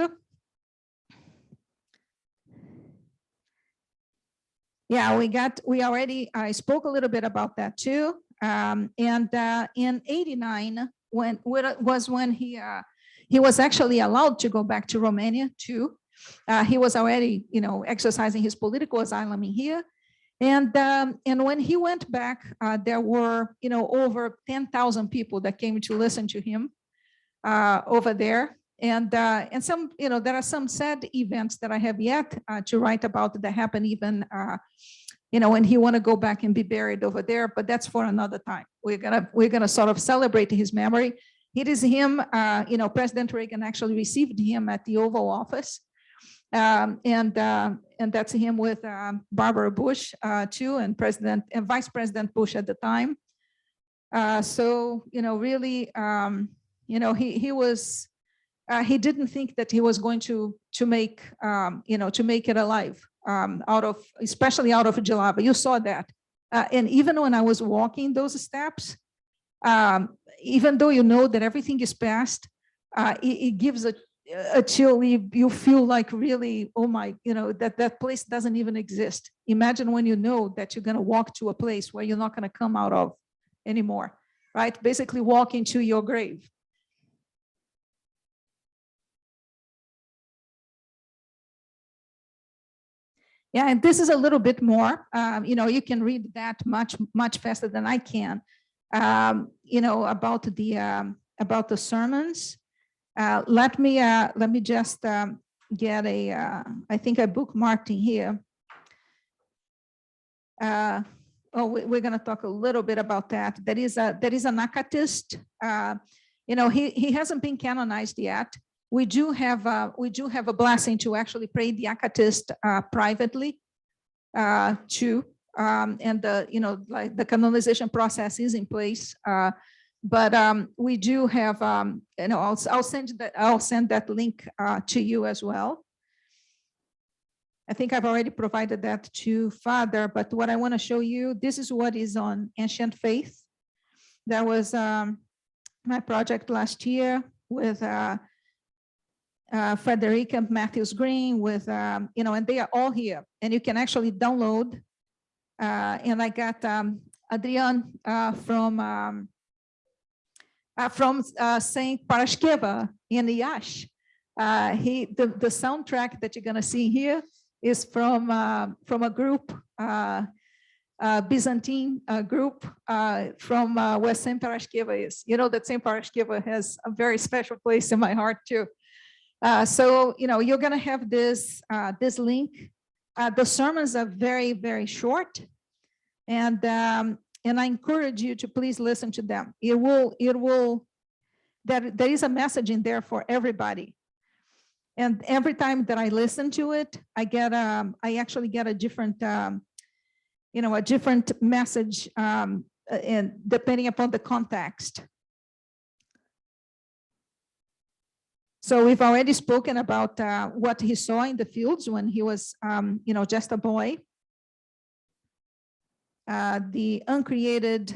Yeah, I spoke a little bit about that too. And in 89, when he was actually allowed to go back to Romania too. He was already, exercising his political asylum in here. And when he went back, there were, over 10,000 people that came to listen to him over there. And some, there are some sad events that I have yet to write about that happen even, when he want to go back and be buried over there, but that's for another time. We're gonna sort of celebrate his memory. It is him, President Reagan actually received him at the Oval Office. And that's him with Barbara Bush too, and Vice President Bush at the time. So really, he was. He didn't think that he was going to make it alive especially out of Jalaba. You saw that, and even when I was walking those steps, even though that everything is past, it gives a chill. You feel like really, oh my, that place doesn't even exist. Imagine when you know that you're going to walk to a place where you're not going to come out of anymore, right? Basically walking to your grave. Yeah, and this is a little bit more, you can read that much faster than I can, about the sermons. Let me just get I think I bookmarked in here. We're going to talk a little bit about that. There is an Acatist. He hasn't been canonized yet. We do have a blessing to actually pray the Acatist privately too, and the canonization process is in place. But we do have, I'll send that link to you as well. I think I've already provided that to Father, but what I want to show you, this is what is on Ancient Faith. That was my project last year with Frederica Matthews Green, with, and they are all here, and you can actually download. And I got Adrian from Saint Parashkeva in Yash. The soundtrack that you're going to see here is from a group, Byzantine group from where Saint Parashkeva is. That Saint Parashkeva has a very special place in my heart too. So you're going to have this link. The sermons are very, very short, and I encourage you to please listen to them. There is a message in there for everybody. And every time that I listen to it, I actually get a different, a different message, and depending upon the context. So we've already spoken about what he saw in the fields when he was, just a boy. The uncreated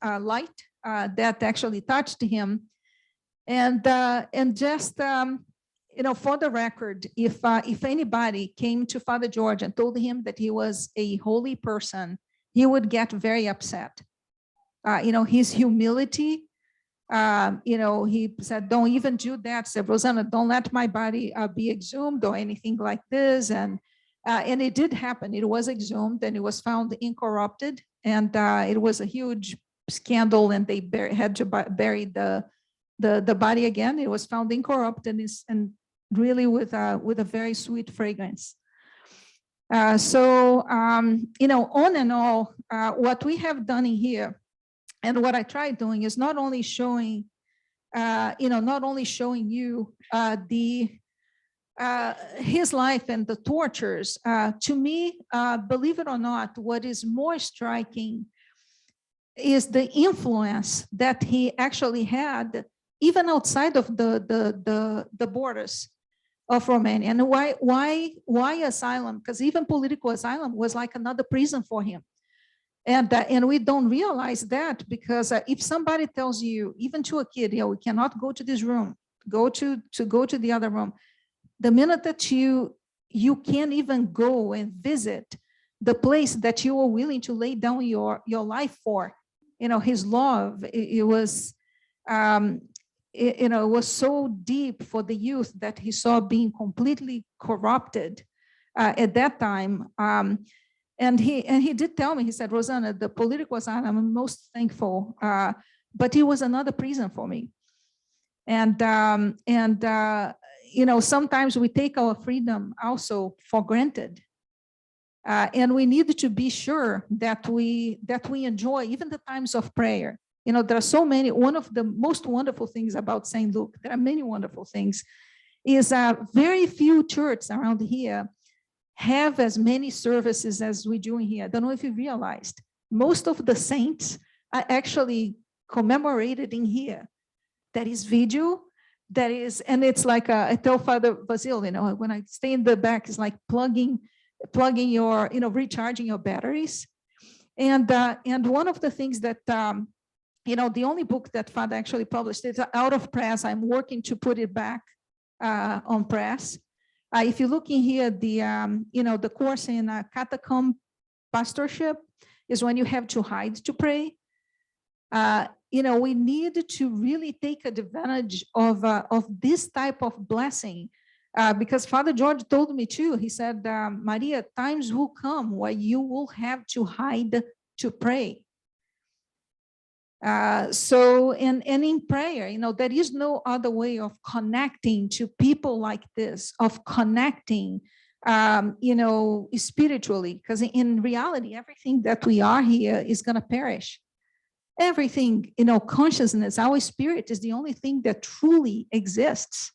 light that actually touched him, and just for the record, if anybody came to Father Gheorghe and told him that he was a holy person, he would get very upset. His humility. He said, "Don't even do that." Said, "Rosana, don't let my body be exhumed or anything like this." And it did happen. It was exhumed and it was found incorrupted, and it was a huge scandal. And they had to bury the body again. It was found incorrupted and really with a very sweet fragrance. So on and all, what we have done in here, and what I tried doing, is not only showing, you his life and the tortures. To me, believe it or not, what is more striking is the influence that he actually had, even outside of the borders of Romania. And why asylum? Because even political asylum was like another prison for him. And we don't realize that, because if somebody tells you, even to a kid, we cannot go to this room, go to the other room, the minute that you can't even go and visit the place that you were willing to lay down your life for, his love, it was so deep for the youth that he saw being completely corrupted at that time. And he did tell me, he said, "Rosana, the political asylum, I'm most thankful, but it was another prison for me." Sometimes we take our freedom also for granted. And we need to be sure that we enjoy even the times of prayer. There are so many. One of the most wonderful things about St. Luke, there are many wonderful things, is very few churches around here have as many services as we do in here. I don't know if you realized. Most of the saints are actually commemorated in here. That is video, and it's like, I tell Father Basil, when I stay in the back, it's like plugging your, recharging your batteries. And one of the things that, the only book that Father actually published is out of press. I'm working to put it back on press. If you look in here, the course in catacomb pastorship is when you have to hide to pray. We need to really take advantage of this type of blessing, because Father George told me too. He said, Maria, times will come where you will have to hide to pray. And in prayer, there is no other way of connecting to people like this, of connecting, spiritually, because in reality, everything that we are here is going to perish. Everything, consciousness, our spirit is the only thing that truly exists.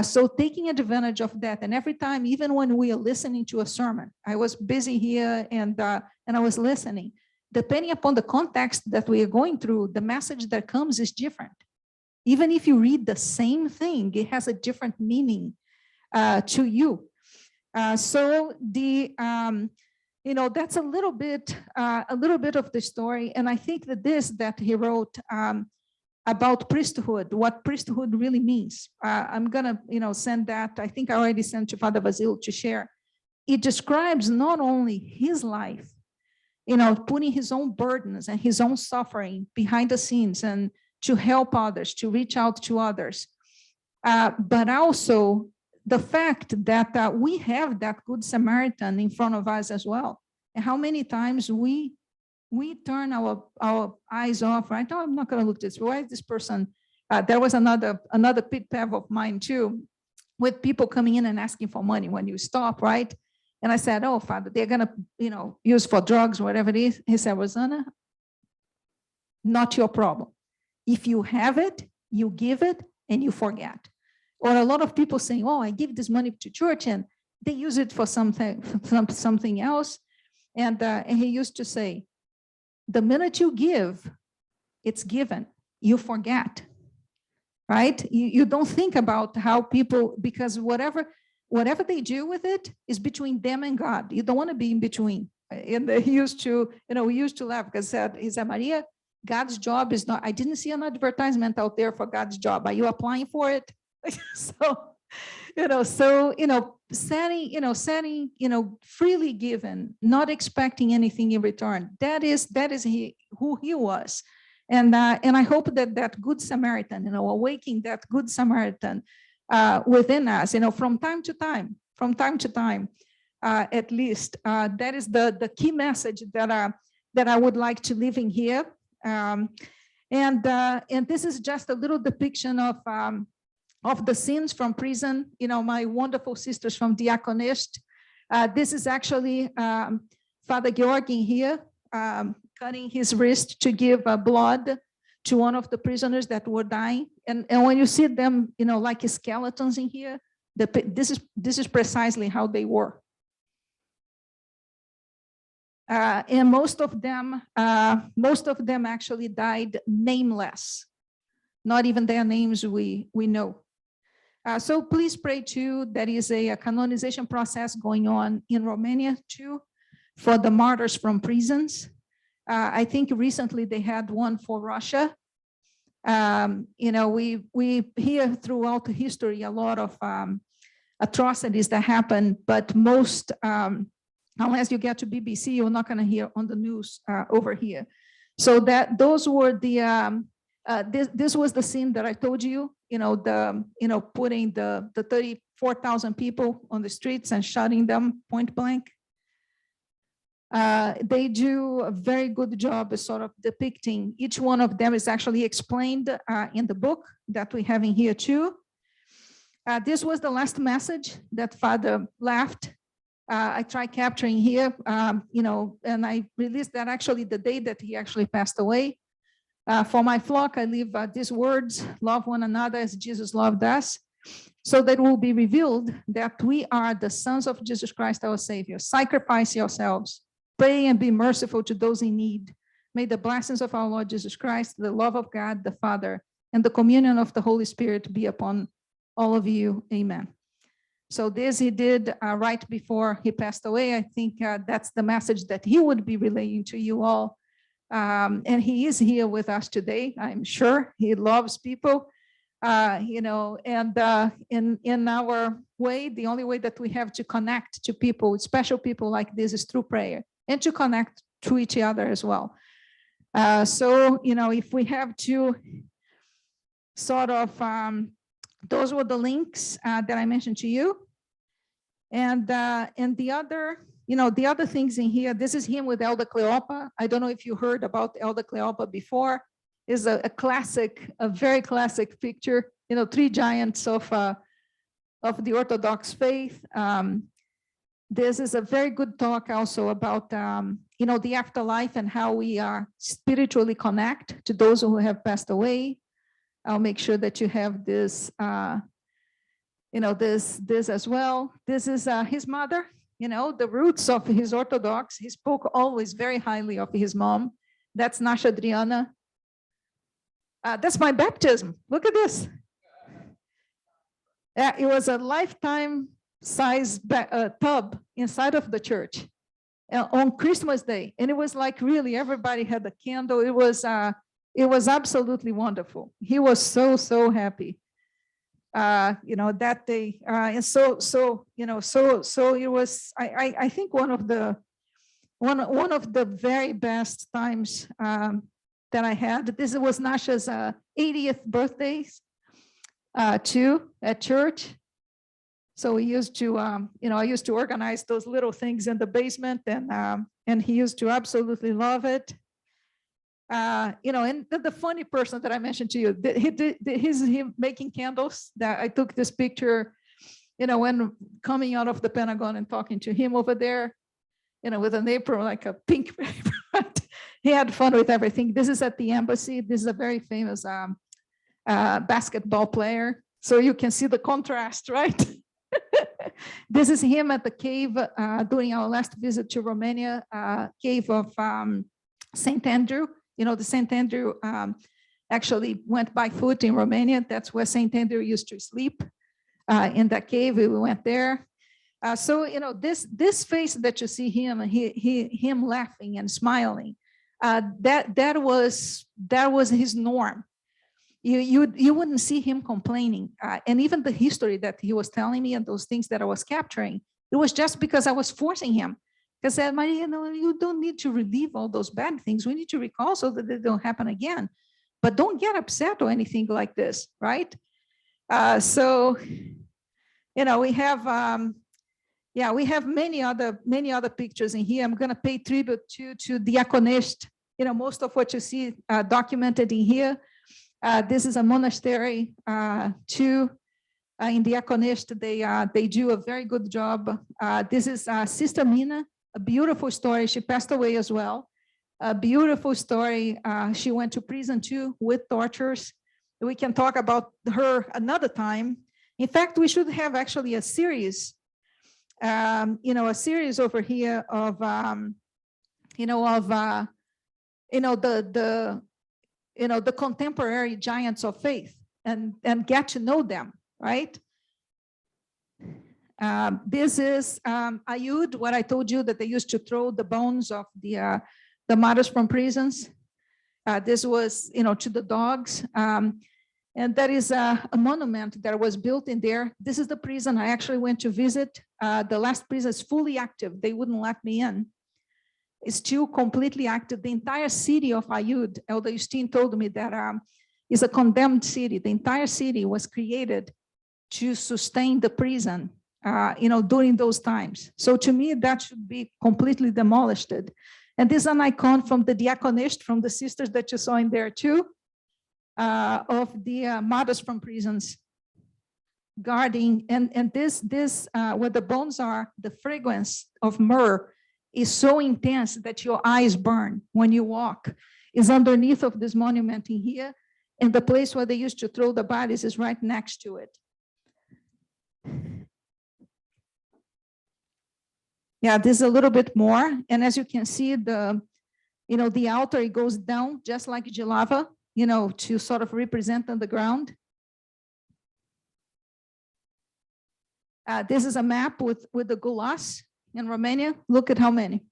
So taking advantage of that, and every time, even when we are listening to a sermon, I was busy here and I was listening. Depending upon the context that we are going through, the message that comes is different. Even if you read the same thing, it has a different meaning to you. So that's a little bit of the story. And I think that he wrote about priesthood, what priesthood really means. I'm gonna, send that. I think I already sent to Father Basil to share. It describes not only his life, putting his own burdens and his own suffering behind the scenes and to help others, to reach out to others. But also the fact that we have that Good Samaritan in front of us as well. And how many times we turn our eyes off, right? Oh, I'm not going to look this way. Why is this person? There was another pit peeve of mine too, with people coming in and asking for money when you stop, right? And I said, oh, Father, they're going to, use for drugs, whatever it is. He said, Rosana, not your problem. If you have it, you give it and you forget. Or a lot of people saying, oh, I give this money to church and they use it for something else. And he used to say, the minute you give, it's given. You forget, right? You don't think about how people, because whatever they do with it is between them and God. You don't want to be in between. And he used to, we used to laugh because he said, Maria, God's job is not, I didn't see an advertisement out there for God's job. Are you applying for it? setting, freely given, not expecting anything in return. That is who he was. And I hope that Good Samaritan, awakening that Good Samaritan within us, from time to time, at least, that is the key message that I would like to leave in here. And this is just a little depiction of the scenes from prison. My wonderful sisters from Diaconist. This is actually Father Gheorghe here, cutting his wrist to give blood to one of the prisoners that were dying. And when you see them, like skeletons in here, this is precisely how they were. And most of them actually died nameless. Not even their names we know. So please pray too. There is a canonization process going on in Romania too for the martyrs from prisons. I think recently they had one for Russia. We hear throughout history a lot of atrocities that happen, but most, unless you get to BBC, you're not going to hear on the news over here. So those were the this was the scene that I told you, putting the 34,000 people on the streets and shooting them point blank. They do a very good job of sort of depicting. Each one of them is actually explained in the book that we have in here too. This was the last message that Father left. I tried capturing here, and I released that actually the day that he actually passed away. For my flock, I leave these words: love one another as Jesus loved us, so that it will be revealed that we are the sons of Jesus Christ, our Savior. Sacrifice yourselves, pray and be merciful to those in need. May the blessings of our Lord Jesus Christ, the love of God the Father, and the communion of the Holy Spirit be upon all of you. Amen. So this he did right before he passed away. I think that's the message that he would be relaying to you all. And he is here with us today, I'm sure. He loves people, and in our way, the only way that we have to connect to people, special people like this, is through prayer, and to connect to each other as well. So, if we have to sort of, those were the links that I mentioned to you. And the other things in here, this is him with Elder Cleopa. I don't know if you heard about Elder Cleopa before. Is a classic, a very classic picture, three giants of the Orthodox faith. This is a very good talk also about, the afterlife and how we spiritually connect to those who have passed away. I'll make sure that you have this, this as well. This is his mother, the roots of his Orthodox. He spoke always very highly of his mom. That's Nasha Adriana. That's my baptism. Look at this. It was a lifetime size tub inside of the church on Christmas Day. And it was like really everybody had a candle. It was absolutely wonderful. He was so happy, that day. And so it was, I think one of the very best times that I had. This was Nasha's 80th birthday too at church. So we used to, I used to organize those little things in the basement, and he used to absolutely love it. And the funny person that I mentioned to you, he's him making candles. That I took this picture, when coming out of the Pentagon and talking to him over there, with an apron, like a pink paper. He had fun with everything. This is at the embassy. This is a very famous basketball player. So you can see the contrast, right? This is him at the cave during our last visit to Romania, cave of St. Andrew. The St. Andrew actually went by foot in Romania. That's where St. Andrew used to sleep, in that cave. We went there. So, this face that you see him laughing and smiling, that was his norm. You wouldn't see him complaining. And even the history that he was telling me and those things that I was capturing, it was just because I was forcing him. Because I said, Maria, you don't need to relive all those bad things. We need to recall so that they don't happen again. But don't get upset or anything like this, right? So, we have, we have many other pictures in here. I'm going to pay tribute to Diaconist. Most of what you see documented in here. This is a monastery too. In Diaconist, they do a very good job. This is Sister Mina, a beautiful story. She passed away as well. A beautiful story. She went to prison too with tortures. We can talk about her another time. In fact, we should have actually a series. A series over here of, the contemporary giants of faith, and get to know them, right? This is Ayud, what I told you, that they used to throw the bones of the martyrs from prisons. This was, to the dogs. And that is a monument that was built in there. This is the prison I actually went to visit. The last prison is fully active. They wouldn't let me in. It's still completely active. The entire city of Ayud, Elder Justine told me that is a condemned city. The entire city was created to sustain the prison. during those times. So to me, that should be completely demolished. And this is an icon from the diaconist, from the sisters that you saw in there too, of the mothers from prisons guarding. And this where the bones are, the fragrance of myrrh is so intense that your eyes burn when you walk. Is underneath of this monument in here, and the place where they used to throw the bodies is right next to it. Yeah, this is a little bit more. And as you can see, the altar, it goes down just like Gilava, to sort of represent on the ground. This is a map with the gulas in Romania. Look at how many.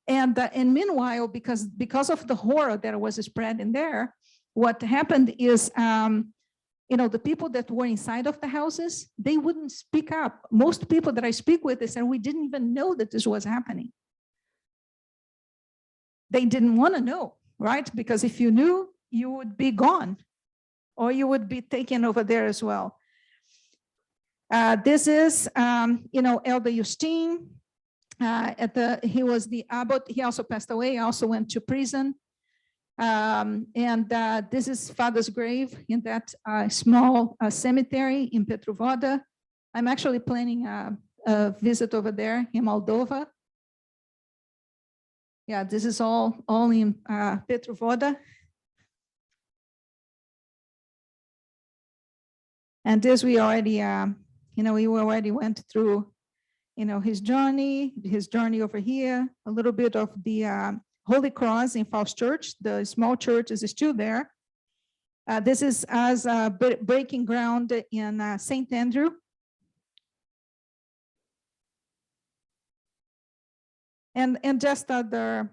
And meanwhile, because of the horror that was spread in there, what happened is, the people that were inside of the houses, they wouldn't speak up. Most people that I speak with, they said, we didn't even know that this was happening. They didn't want to know, right? Because if you knew, you would be gone, or you would be taken over there as well. This is, Elder Justine. He was the abbot. He also passed away, also went to prison. This is Father's grave in that small cemetery in Petrovoda. I'm actually planning a visit over there in Moldova. Yeah, this is all in Petrovoda. And this we already, we already went through, his journey over here, a little bit of the Holy Cross in Falls Church. The small church is still there. This is as breaking ground in St. Andrew. And just other,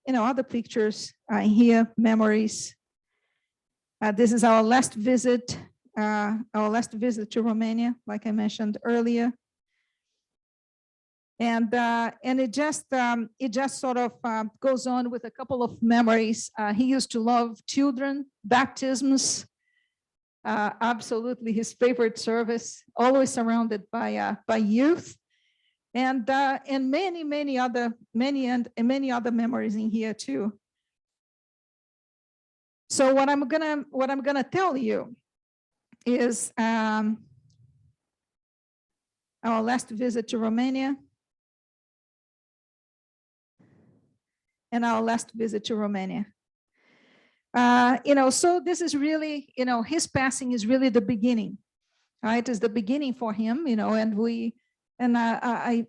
other pictures here, memories. This is our last visit to Romania, like I mentioned earlier. And it just sort of goes on with a couple of memories. He used to love children, baptisms, absolutely his favorite service, always surrounded by youth, and many other memories in here too. So what I'm gonna tell you is our last visit to Romania. And our last visit to Romania. So this is really, his passing is really the beginning, right? It's the beginning for him, and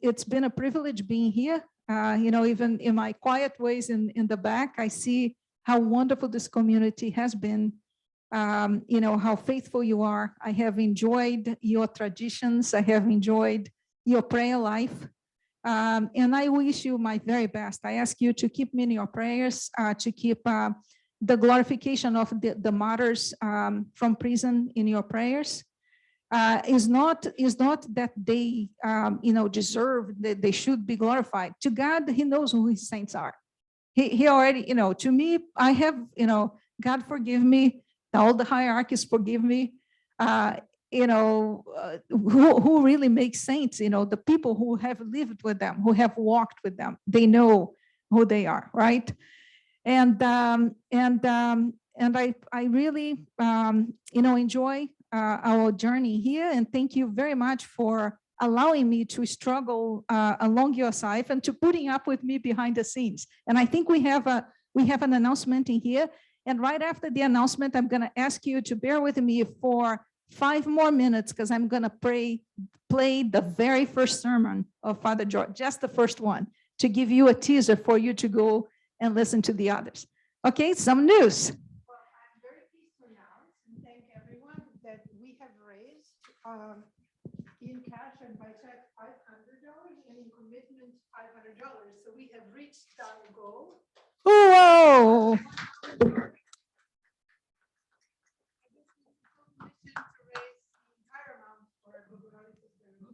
it's been a privilege being here. Even in my quiet ways in the back, I see how wonderful this community has been, how faithful you are. I have enjoyed your traditions. I have enjoyed your prayer life. And I wish you my very best. I ask you to keep me in your prayers, to keep the glorification of the martyrs from prison in your prayers. Is not that they, deserve, that they should be glorified. To God, he knows who his saints are. He already, to me, I have, God forgive me, all the hierarchies forgive me. Who really makes saints, the people who have lived with them, who have walked with them, they know who they are, right? And I really, enjoy our journey here, and thank you very much for allowing me to struggle along your side and to putting up with me behind the scenes. And I think we have an announcement in here, and right after the announcement, I'm going to ask you to bear with me for 5 more minutes, because I'm going to play the very first sermon of Father Gheorghe, just the first one, to give you a teaser for you to go and listen to the others. Okay, some news. Well, I'm very pleased to announce and thank everyone that we have raised in cash and by check $500 and in commitment $500. So we have reached our goal. Whoa!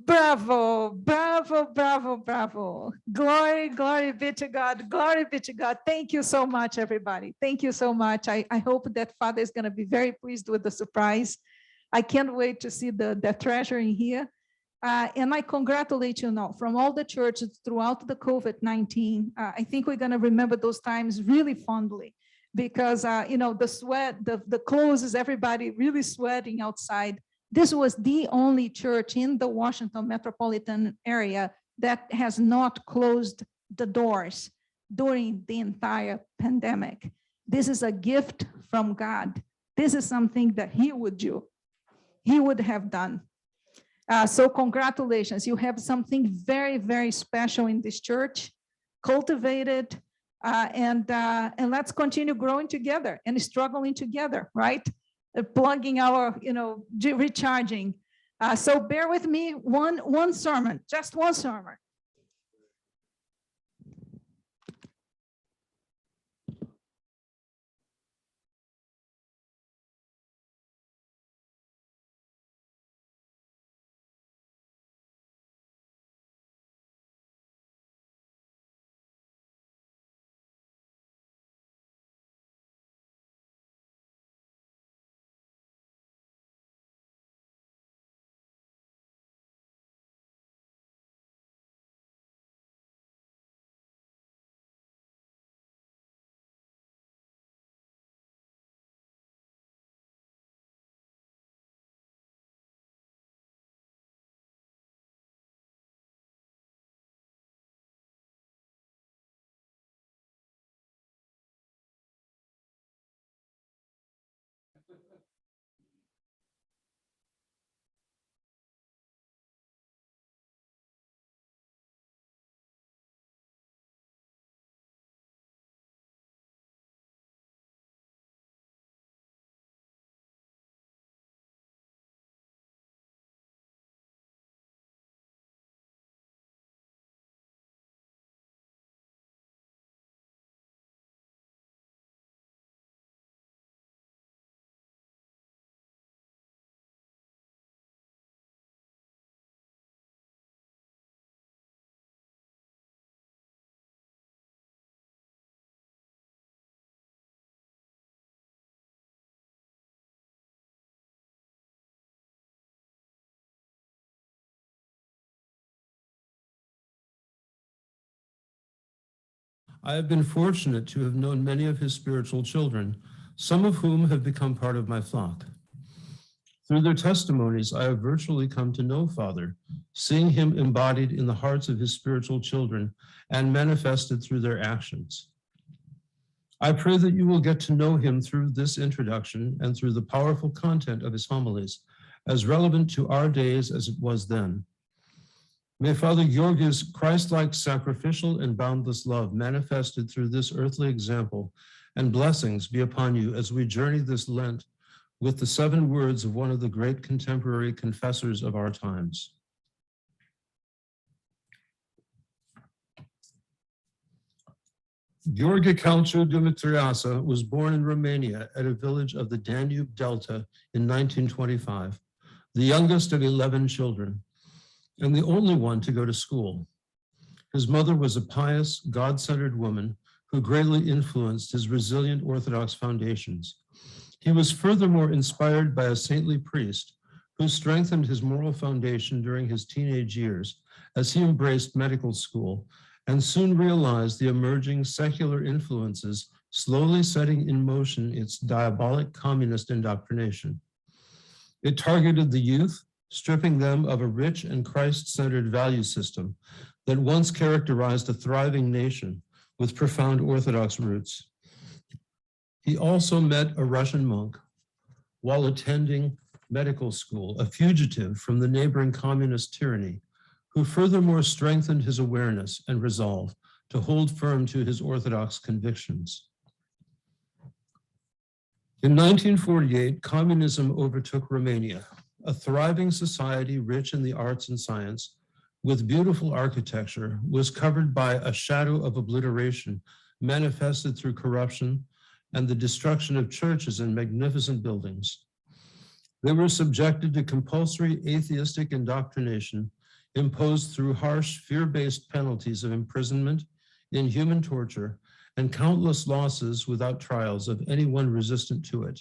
Bravo, bravo, bravo, bravo. Glory be to God. Glory be to God. Thank you so much, everybody. Thank you so much. I hope that Father is going to be very pleased with the surprise. I can't wait to see the treasure in here. And I congratulate you now from all the churches throughout the COVID-19. I think we're going to remember those times really fondly because, the sweat, the clothes, everybody really sweating outside. This was the only church in the Washington metropolitan area that has not closed the doors during the entire pandemic. This is a gift from God. This is something that he would do. He would have done. So congratulations, you have something very, very special in this church, cultivated, and let's continue growing together and struggling together, right? Plugging our, recharging. So bear with me, one sermon, just one sermon. I have been fortunate to have known many of his spiritual children, some of whom have become part of my flock. Through their testimonies, I have virtually come to know Father, seeing him embodied in the hearts of his spiritual children and manifested through their actions. I pray that you will get to know him through this introduction and through the powerful content of his homilies, as relevant to our days as it was then. May Father Gheorghe's Christ-like sacrificial and boundless love manifested through this earthly example and blessings be upon you as we journey this Lent with the 7 words of one of the great contemporary confessors of our times. Gheorghe Calciu Dumitriasa was born in Romania at a village of the Danube Delta in 1925, the youngest of 11 children, and the only one to go to school. His mother was a pious, God-centered woman who greatly influenced his resilient Orthodox foundations. He was furthermore inspired by a saintly priest who strengthened his moral foundation during his teenage years as he embraced medical school and soon realized the emerging secular influences slowly setting in motion its diabolic communist indoctrination. It targeted the youth, stripping them of a rich and Christ-centered value system that once characterized a thriving nation with profound Orthodox roots. He also met a Russian monk while attending medical school, a fugitive from the neighboring communist tyranny, who furthermore strengthened his awareness and resolve to hold firm to his Orthodox convictions. In 1948, communism overtook Romania, a thriving society rich in the arts and science, with beautiful architecture, was covered by a shadow of obliteration manifested through corruption and the destruction of churches and magnificent buildings. They were subjected to compulsory atheistic indoctrination imposed through harsh, fear-based penalties of imprisonment, inhuman torture, and countless losses without trials of anyone resistant to it.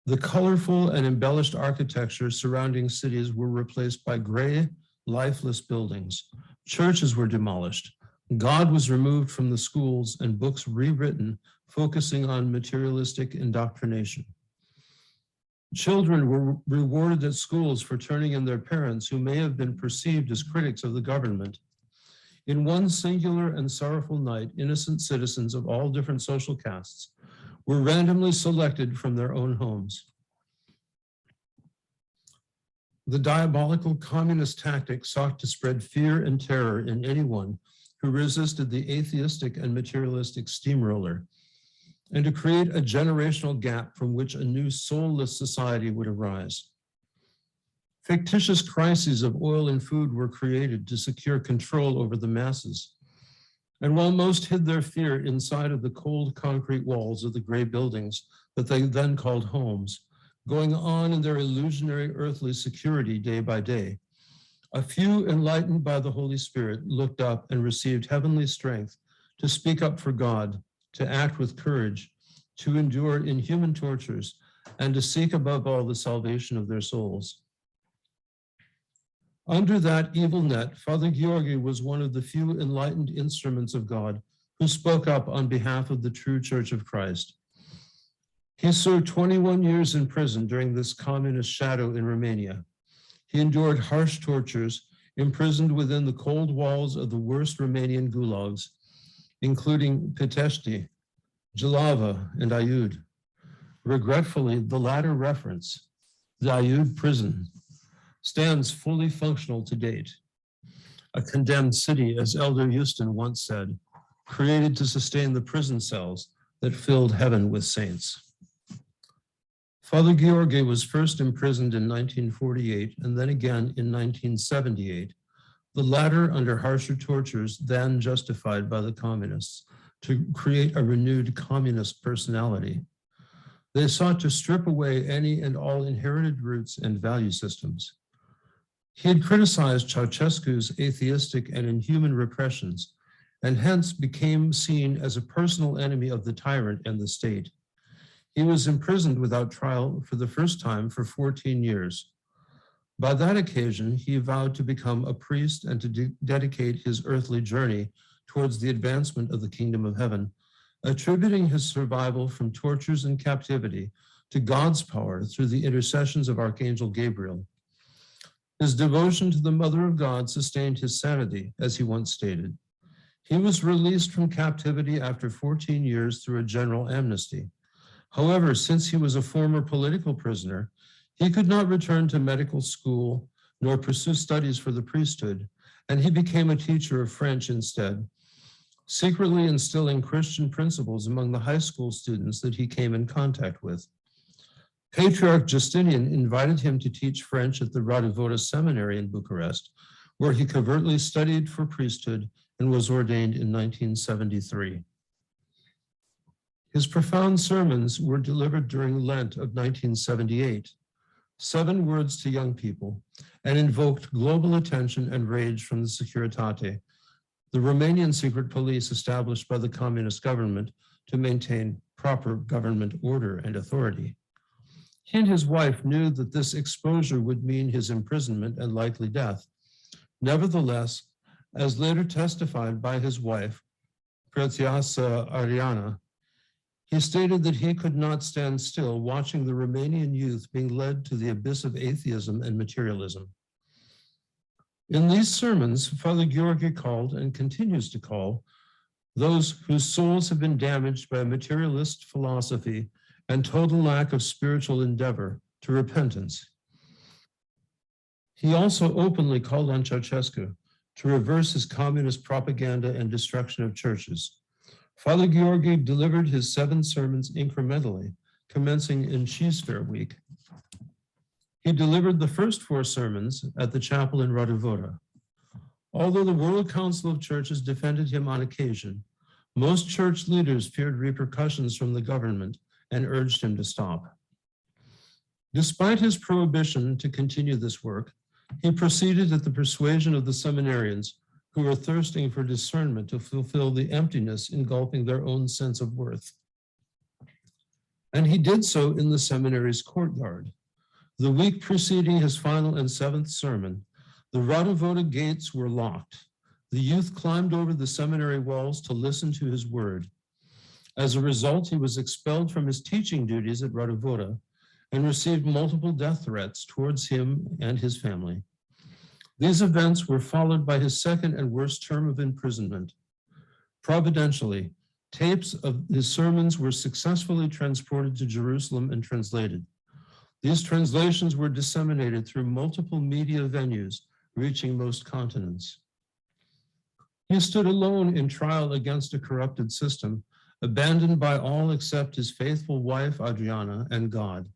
The colorful and embellished architecture surrounding cities were replaced by gray, lifeless buildings. Churches were demolished. God was removed from the schools and books rewritten, focusing on materialistic indoctrination. Children were rewarded at schools for turning in their parents who may have been perceived as critics of the government. In one singular and sorrowful night, innocent citizens of all different social castes were randomly selected from their own homes. The diabolical communist tactic sought to spread fear and terror in anyone who resisted the atheistic and materialistic steamroller, and to create a generational gap from which a new soulless society would arise. Fictitious crises of oil and food were created to secure control over the masses. And while most hid their fear inside of the cold concrete walls of the gray buildings that they then called homes, going on in their illusionary earthly security day by day, a few enlightened by the Holy Spirit looked up and received heavenly strength to speak up for God, to act with courage, to endure inhuman tortures, and to seek above all the salvation of their souls. Under that evil net, Father Gheorghe was one of the few enlightened instruments of God who spoke up on behalf of the true Church of Christ. He served 21 years in prison during this communist shadow in Romania. He endured harsh tortures, imprisoned within the cold walls of the worst Romanian gulags, including Pitești, Jilava, and Aiud. Regretfully, the latter reference, the Aiud prison, stands fully functional to date. A condemned city, as Elder Houston once said, created to sustain the prison cells that filled heaven with saints. Father Gheorghe was first imprisoned in 1948 and then again in 1978, the latter under harsher tortures than justified by the communists to create a renewed communist personality. They sought to strip away any and all inherited roots and value systems. He had criticized Ceausescu's atheistic and inhuman repressions, and hence became seen as a personal enemy of the tyrant and the state. He was imprisoned without trial for the first time for 14 years. By that occasion, he vowed to become a priest and to dedicate his earthly journey towards the advancement of the kingdom of heaven, attributing his survival from tortures and captivity to God's power through the intercessions of Archangel Gabriel. His devotion to the Mother of God sustained his sanity, as he once stated. He was released from captivity after 14 years through a general amnesty. However, since he was a former political prisoner, he could not return to medical school nor pursue studies for the priesthood, and he became a teacher of French instead, secretly instilling Christian principles among the high school students that he came in contact with. Patriarch Justinian invited him to teach French at the Radivoda Seminary in Bucharest, where he covertly studied for priesthood and was ordained in 1973. His profound sermons were delivered during Lent of 1978, 7 words to young people, and invoked global attention and rage from the Securitate, the Romanian secret police established by the communist government to maintain proper government order and authority. He and his wife knew that this exposure would mean his imprisonment and likely death. Nevertheless, as later testified by his wife, Prețioasa Ariana, he stated that he could not stand still watching the Romanian youth being led to the abyss of atheism and materialism. In these sermons, Father Gheorghe called and continues to call those whose souls have been damaged by a materialist philosophy and total lack of spiritual endeavor to repentance. He also openly called on Ceausescu to reverse his communist propaganda and destruction of churches. Father Gheorghe delivered his 7 sermons incrementally, commencing in Cheese Fair week. He delivered the first 4 sermons at the chapel in Radivoda. Although the World Council of Churches defended him on occasion, most church leaders feared repercussions from the government and urged him to stop. Despite his prohibition to continue this work, he proceeded at the persuasion of the seminarians who were thirsting for discernment to fulfill the emptiness engulfing their own sense of worth. and he did so in the seminary's courtyard. The week preceding his final and seventh sermon, the Radavoda gates were locked. The youth climbed over the seminary walls to listen to his word. As a result, he was expelled from his teaching duties at Radavoda and received multiple death threats towards him and his family. These events were followed by his second and worst term of imprisonment. Providentially, tapes of his sermons were successfully transported to Jerusalem and translated. These translations were disseminated through multiple media venues, reaching most continents. He stood alone in trial against a corrupted system, abandoned by all except his faithful wife, Adriana, and God.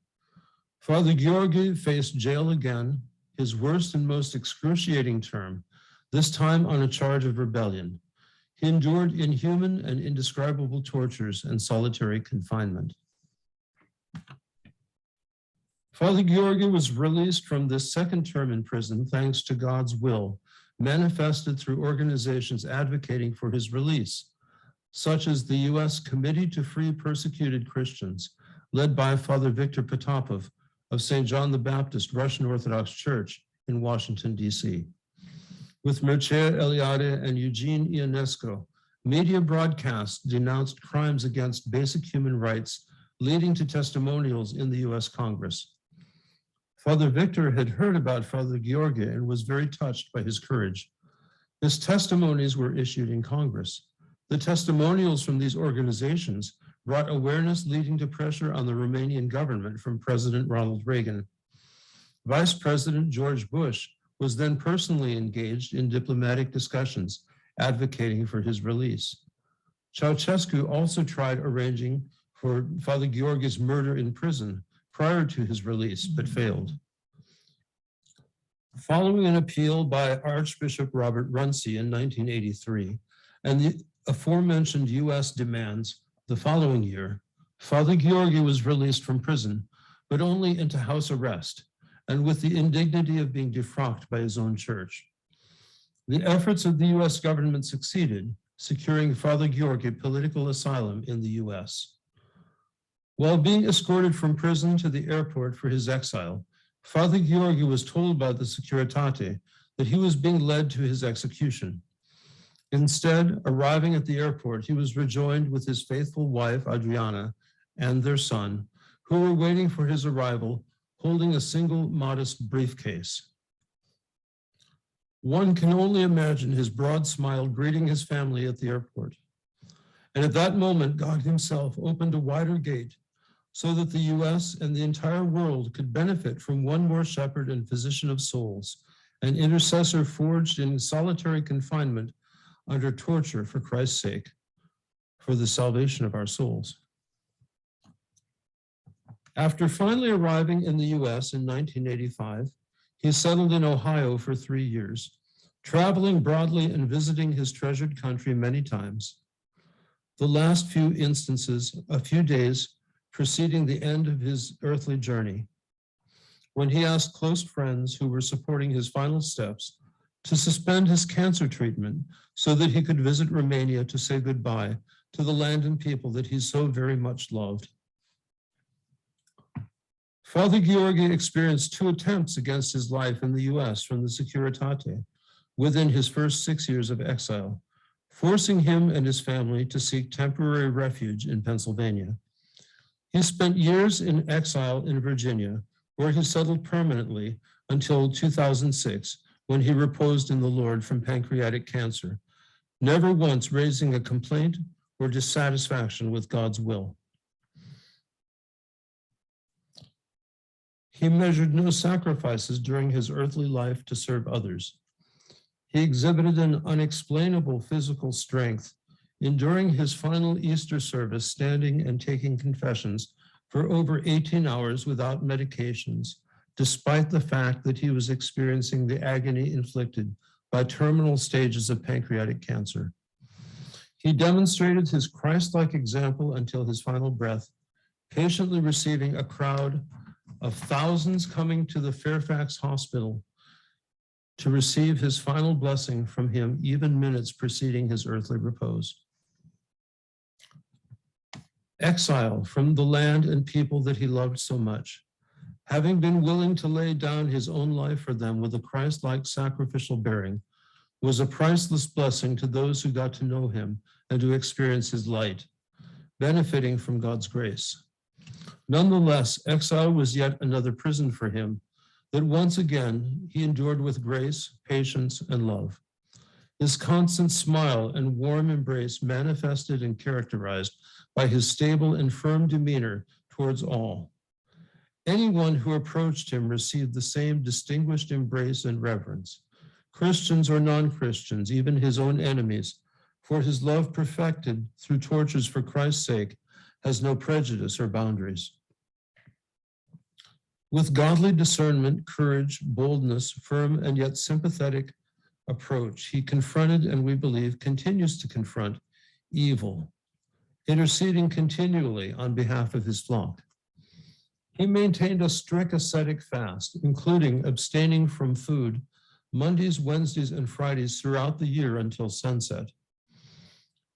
Father Gheorghe faced jail again, his worst and most excruciating term, this time on a charge of rebellion. He endured inhuman and indescribable tortures and solitary confinement. Father Gheorghe was released from this second term in prison thanks to God's will, manifested through organizations advocating for his release, such as the U.S. Committee to Free Persecuted Christians, led by Father Victor Potapov of St. John the Baptist Russian Orthodox Church in Washington, D.C. With Mircea Eliade and Eugene Ionesco, media broadcasts denounced crimes against basic human rights, leading to testimonials in the U.S. Congress. Father Victor had heard about Father Gheorghe and was very touched by his courage. His testimonies were issued in Congress. The testimonials from these organizations brought awareness, leading to pressure on the Romanian government from President Ronald Reagan. Vice President George Bush was then personally engaged in diplomatic discussions, advocating for his release. Ceausescu also tried arranging for Father Gheorghe's murder in prison prior to his release, but failed. Following an appeal by Archbishop Robert Runcie in 1983, and the aforementioned US demands the following year, Father Gheorghe was released from prison, but only into house arrest, and with the indignity of being defrocked by his own church. The efforts of the US government succeeded, securing Father Gheorghe political asylum in the US. While being escorted from prison to the airport for his exile, Father Gheorghe was told by the Securitate that he was being led to his execution. Instead, arriving at the airport, he was rejoined with his faithful wife, Adriana, and their son, who were waiting for his arrival, holding a single modest briefcase. One can only imagine his broad smile greeting his family at the airport. And at that moment, God himself opened a wider gate so that the US and the entire world could benefit from one more shepherd and physician of souls, an intercessor forged in solitary confinement under torture for Christ's sake, for the salvation of our souls. After finally arriving in the US in 1985, he settled in Ohio for 3 years, traveling broadly and visiting his treasured country many times. The last few instances, a few days preceding the end of his earthly journey, when he asked close friends who were supporting his final steps to suspend his cancer treatment so that he could visit Romania to say goodbye to the land and people that he so very much loved. Father Gheorghe experienced 2 attempts against his life in the US from the Securitate within his first 6 years of exile, forcing him and his family to seek temporary refuge in Pennsylvania. He spent years in exile in Virginia, where he settled permanently until 2006, when he reposed in the Lord from pancreatic cancer, never once raising a complaint or dissatisfaction with God's will. He measured no sacrifices during his earthly life to serve others. He exhibited an unexplainable physical strength, enduring his final Easter service, standing and taking confessions for over 18 hours without medications, despite the fact that he was experiencing the agony inflicted by terminal stages of pancreatic cancer. He demonstrated his Christ-like example until his final breath, patiently receiving a crowd of thousands coming to the Fairfax Hospital to receive his final blessing from him, even minutes preceding his earthly repose. exile from the land and people that he loved so much, having been willing to lay down his own life for them with a Christ-like sacrificial bearing, was a priceless blessing to those who got to know him and to experience his light, benefiting from God's grace. Nonetheless, exile was yet another prison for him that once again he endured with grace, patience, and love. His constant smile and warm embrace manifested and characterized by his stable and firm demeanor towards all. Anyone who approached him received the same distinguished embrace and reverence, Christians or non-Christians, even his own enemies, for his love perfected through tortures for Christ's sake has no prejudice or boundaries. With godly discernment, courage, boldness, firm and yet sympathetic approach, he confronted, and we believe continues to confront, evil, interceding continually on behalf of his flock. He maintained a strict ascetic fast, including abstaining from food Mondays, Wednesdays, and Fridays throughout the year until sunset.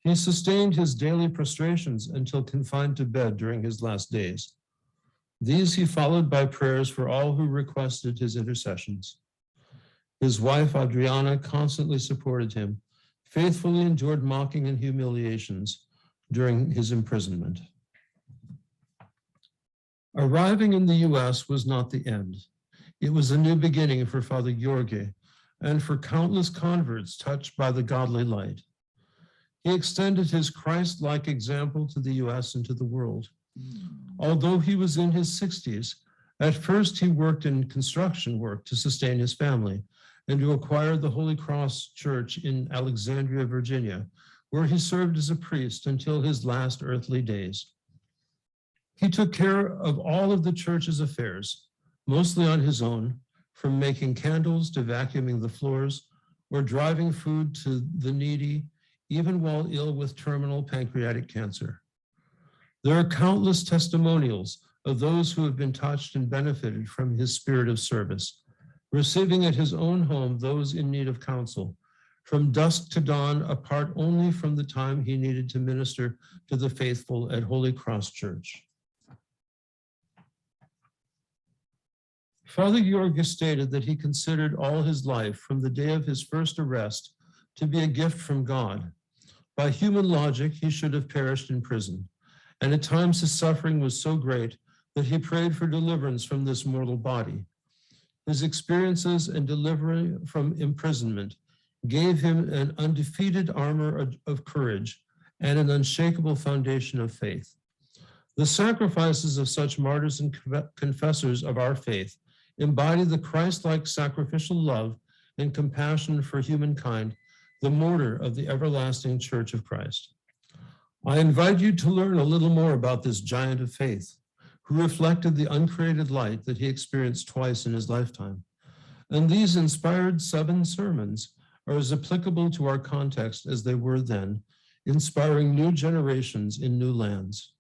He sustained his daily prostrations until confined to bed during his last days. These he followed by prayers for all who requested his intercessions. His wife, Adriana, constantly supported him, faithfully endured mocking and humiliations during his imprisonment. Arriving in the US was not the end. It was a new beginning for Father Gheorghe and for countless converts touched by the godly light. He extended his Christ-like example to the US and to the world. Although he was in his 60s, at first he worked in construction work to sustain his family and to acquire the Holy Cross Church in Alexandria, Virginia, where he served as a priest until his last earthly days. He took care of all of the church's affairs, mostly on his own, from making candles to vacuuming the floors or driving food to the needy, even while ill with terminal pancreatic cancer. There are countless testimonials of those who have been touched and benefited from his spirit of service, receiving at his own home those in need of counsel, from dusk to dawn, apart only from the time he needed to minister to the faithful at Holy Cross Church. Father Gheorghe stated that he considered all his life from the day of his first arrest to be a gift from God. By human logic, he should have perished in prison, and at times his suffering was so great that he prayed for deliverance from this mortal body. His experiences and delivery from imprisonment gave him an undefeated armor of courage and an unshakable foundation of faith. The sacrifices of such martyrs and confessors of our faith embody the Christ-like sacrificial love and compassion for humankind, the mortar of the everlasting Church of Christ. I invite you to learn a little more about this giant of faith, who reflected the uncreated light that he experienced twice in his lifetime. And these inspired 7 sermons are as applicable to our context as they were then, inspiring new generations in new lands.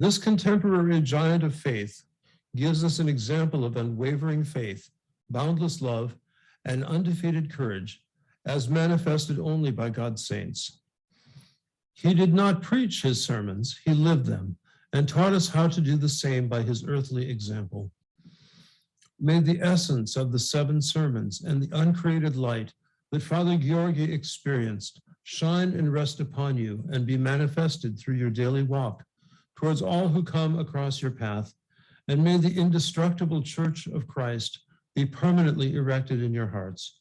This contemporary giant of faith gives us an example of unwavering faith, boundless love, and undefeated courage, as manifested only by God's saints. He did not preach his sermons, he lived them, and taught us how to do the same by his earthly example. May the essence of the 7 sermons and the uncreated light that Father Gheorghe experienced shine and rest upon you and be manifested through your daily walk towards all who come across your path, and may the indestructible Church of Christ be permanently erected in your hearts.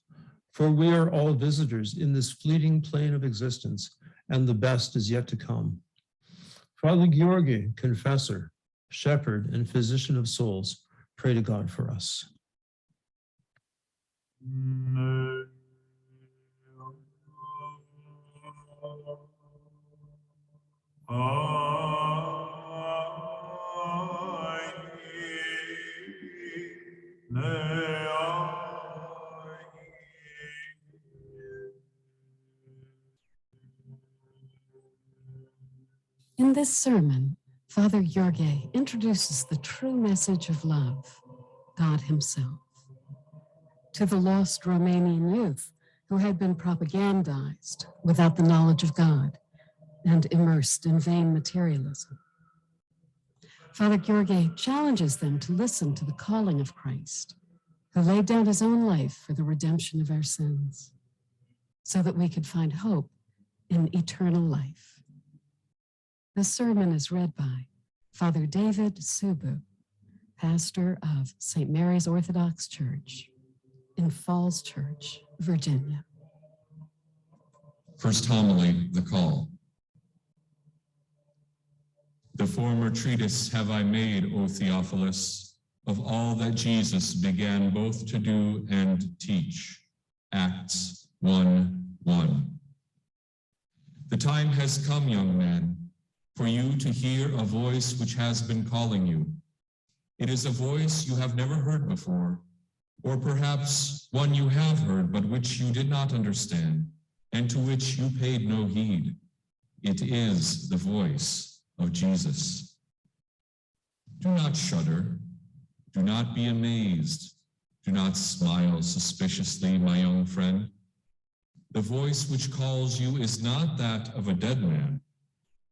For we are all visitors in this fleeting plane of existence, and the best is yet to come. Father Gheorghe, confessor, shepherd, and physician of souls, pray to God for us. In this sermon, Father Gheorghe introduces the true message of love, God himself, to the lost Romanian youth who had been propagandized without the knowledge of God. and immersed in vain materialism. Father Gheorghe challenges them to listen to the calling of Christ, who laid down his own life for the redemption of our sins, so that we could find hope in eternal life. This sermon is read by Father David Subu, pastor of St. Mary's Orthodox Church in Falls Church, Virginia. First homily, the call. The former treatise have I made, O Theophilus, of all that Jesus began both to do and teach. Acts 1:1. The time has come, young man, for you to hear a voice which has been calling you. It is a voice you have never heard before, or perhaps one you have heard but which you did not understand, and to which you paid no heed. It is the voice of Jesus. Do not shudder. Do not be amazed. Do not smile suspiciously, my young friend. The voice which calls you is not that of a dead man,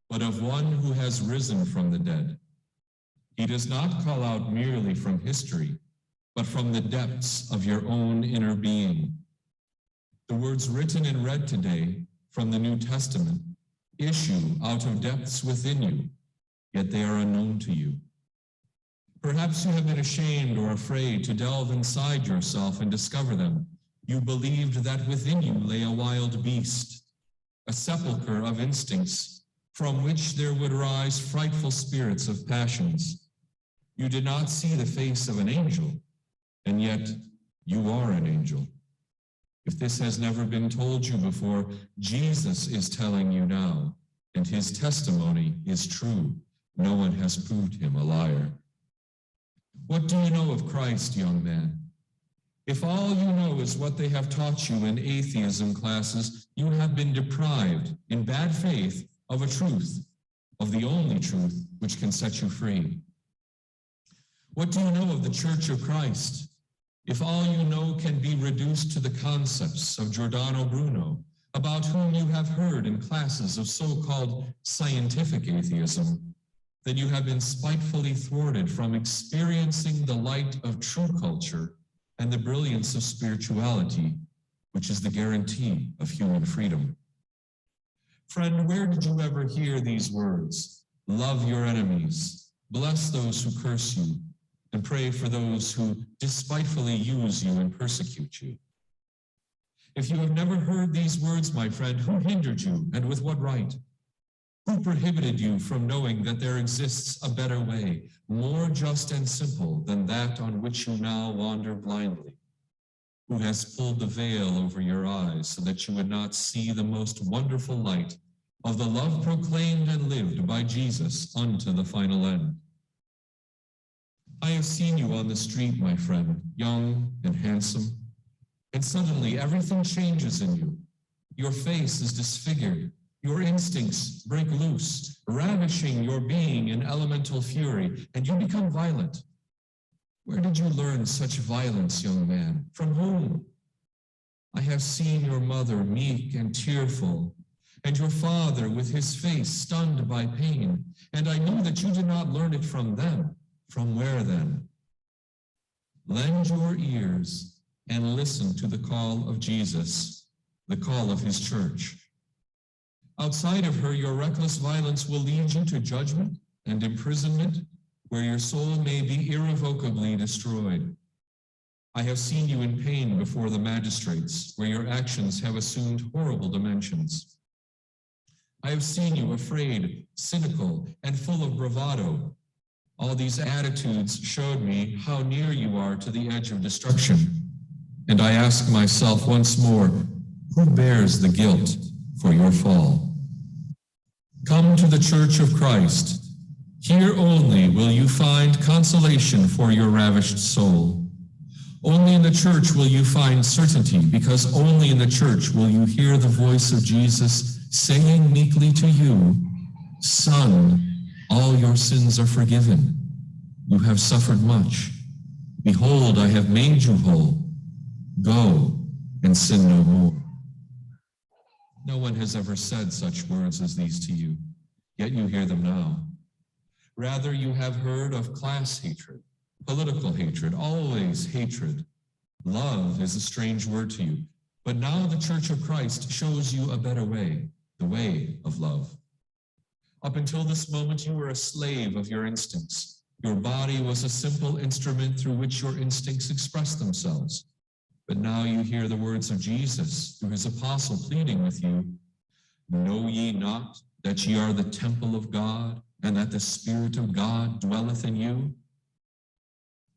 but of one who has risen from the dead. He does not call out merely from history, but from the depths of your own inner being. The words written and read today from the New Testament issue out of depths within you, yet they are unknown to you. Perhaps you have been ashamed or afraid to delve inside yourself and discover them. You believed that within you lay a wild beast, a sepulcher of instincts from which there would rise frightful spirits of passions. You did not see the face of an angel, and yet you are an angel. If this has never been told you before, Jesus is telling you now, and his testimony is true. No one has proved him a liar. What do you know of Christ, young man? If all you know is what they have taught you in atheism classes, you have been deprived, in bad faith, of a truth, of the only truth which can set you free. What do you know of the Church of Christ? If all you know can be reduced to the concepts of Giordano Bruno, about whom you have heard in classes of so-called scientific atheism, then you have been spitefully thwarted from experiencing the light of true culture and the brilliance of spirituality, which is the guarantee of human freedom. Friend, where did you ever hear these words? Love your enemies, bless those who curse you, and pray for those who despitefully use you and persecute you. If you have never heard these words, my friend, who hindered you and with what right? Who prohibited you from knowing that there exists a better way, more just and simple than that on which you now wander blindly? Who has pulled the veil over your eyes so that you would not see the most wonderful light of the love proclaimed and lived by Jesus unto the final end? I have seen you on the street, my friend, young and handsome, and suddenly everything changes in you. Your face is disfigured. Your instincts break loose, ravishing your being in elemental fury, and you become violent. Where did you learn such violence, young man? From whom? I have seen your mother meek and tearful, and your father with his face stunned by pain, and I know that you did not learn it from them. From where then? Lend your ears and listen to the call of Jesus, the call of his church. Outside of her, your reckless violence will lead you to judgment and imprisonment, where your soul may be irrevocably destroyed. I have seen you in pain before the magistrates, where your actions have assumed horrible dimensions. I have seen you afraid, cynical, and full of bravado. All these attitudes showed me how near you are to the edge of destruction. And I ask myself once more, who bears the guilt for your fall? Come to the Church of Christ. Here only will you find consolation for your ravished soul. Only in the church will you find certainty, because only in the church will you hear the voice of Jesus saying meekly to you, Son, all your sins are forgiven. You have suffered much. Behold, I have made you whole. Go and sin no more. No one has ever said such words as these to you, yet you hear them now. Rather, you have heard of class hatred, political hatred, always hatred. Love is a strange word to you, but now the Church of Christ shows you a better way, the way of love. Up until this moment, you were a slave of your instincts. Your body was a simple instrument through which your instincts expressed themselves. But now you hear the words of Jesus through his apostle pleading with you, know ye not that ye are the temple of God, and that the Spirit of God dwelleth in you?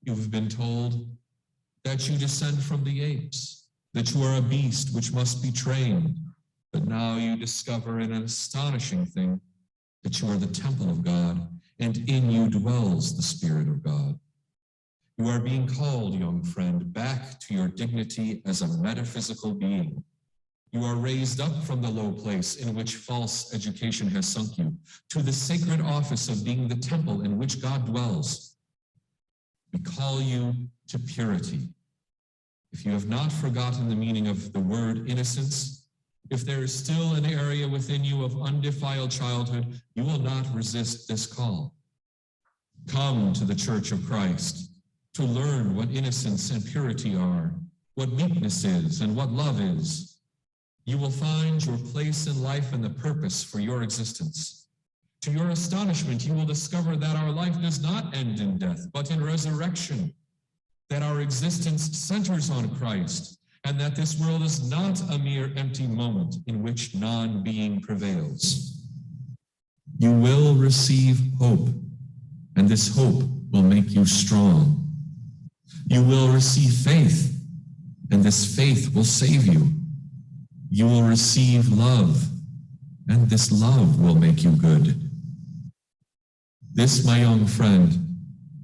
You have been told that you descend from the apes, that you are a beast which must be trained. But now you discover in an astonishing thing that you are the temple of God, and in you dwells the Spirit of God. You are being called, young friend, back to your dignity as a metaphysical being. You are raised up from the low place in which false education has sunk you, to the sacred office of being the temple in which God dwells. We call you to purity. If you have not forgotten the meaning of the word innocence, if there is still an area within you of undefiled childhood, you will not resist this call. Come to the Church of Christ to learn what innocence and purity are, what meekness is, and what love is. You will find your place in life and the purpose for your existence. To your astonishment, you will discover that our life does not end in death, but in resurrection, that our existence centers on Christ, and that this world is not a mere empty moment in which non-being prevails. You will receive hope, and this hope will make you strong. You will receive faith, and this faith will save you. You will receive love, and this love will make you good. This, my young friend,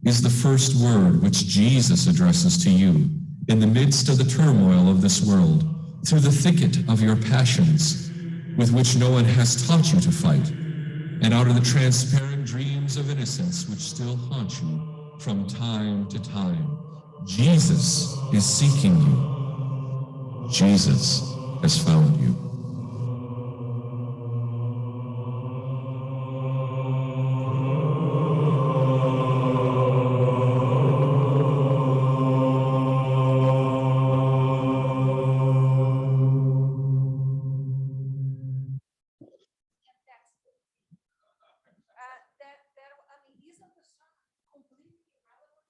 is the first word which Jesus addresses to you in the midst of the turmoil of this world, through the thicket of your passions, with which no one has taught you to fight, and out of the transparent dreams of innocence which still haunt you from time to time. Jesus is seeking you. Jesus has found you. Isn't the sermon completely irrelevant?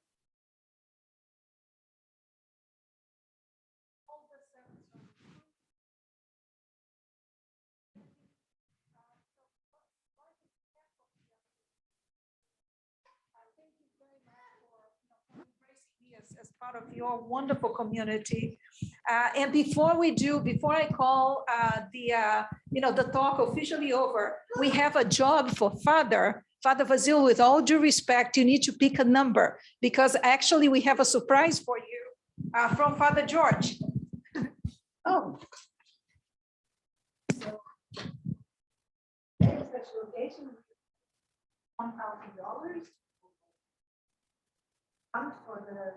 All the sermons are true. Thank you very much for embracing me as part of your wonderful community. And before I call the talk officially over, we have a job for Father Vasil. With all due respect, you need to pick a number, because actually we have a surprise for you from Father George. Oh. Special occasion, $1,000 for the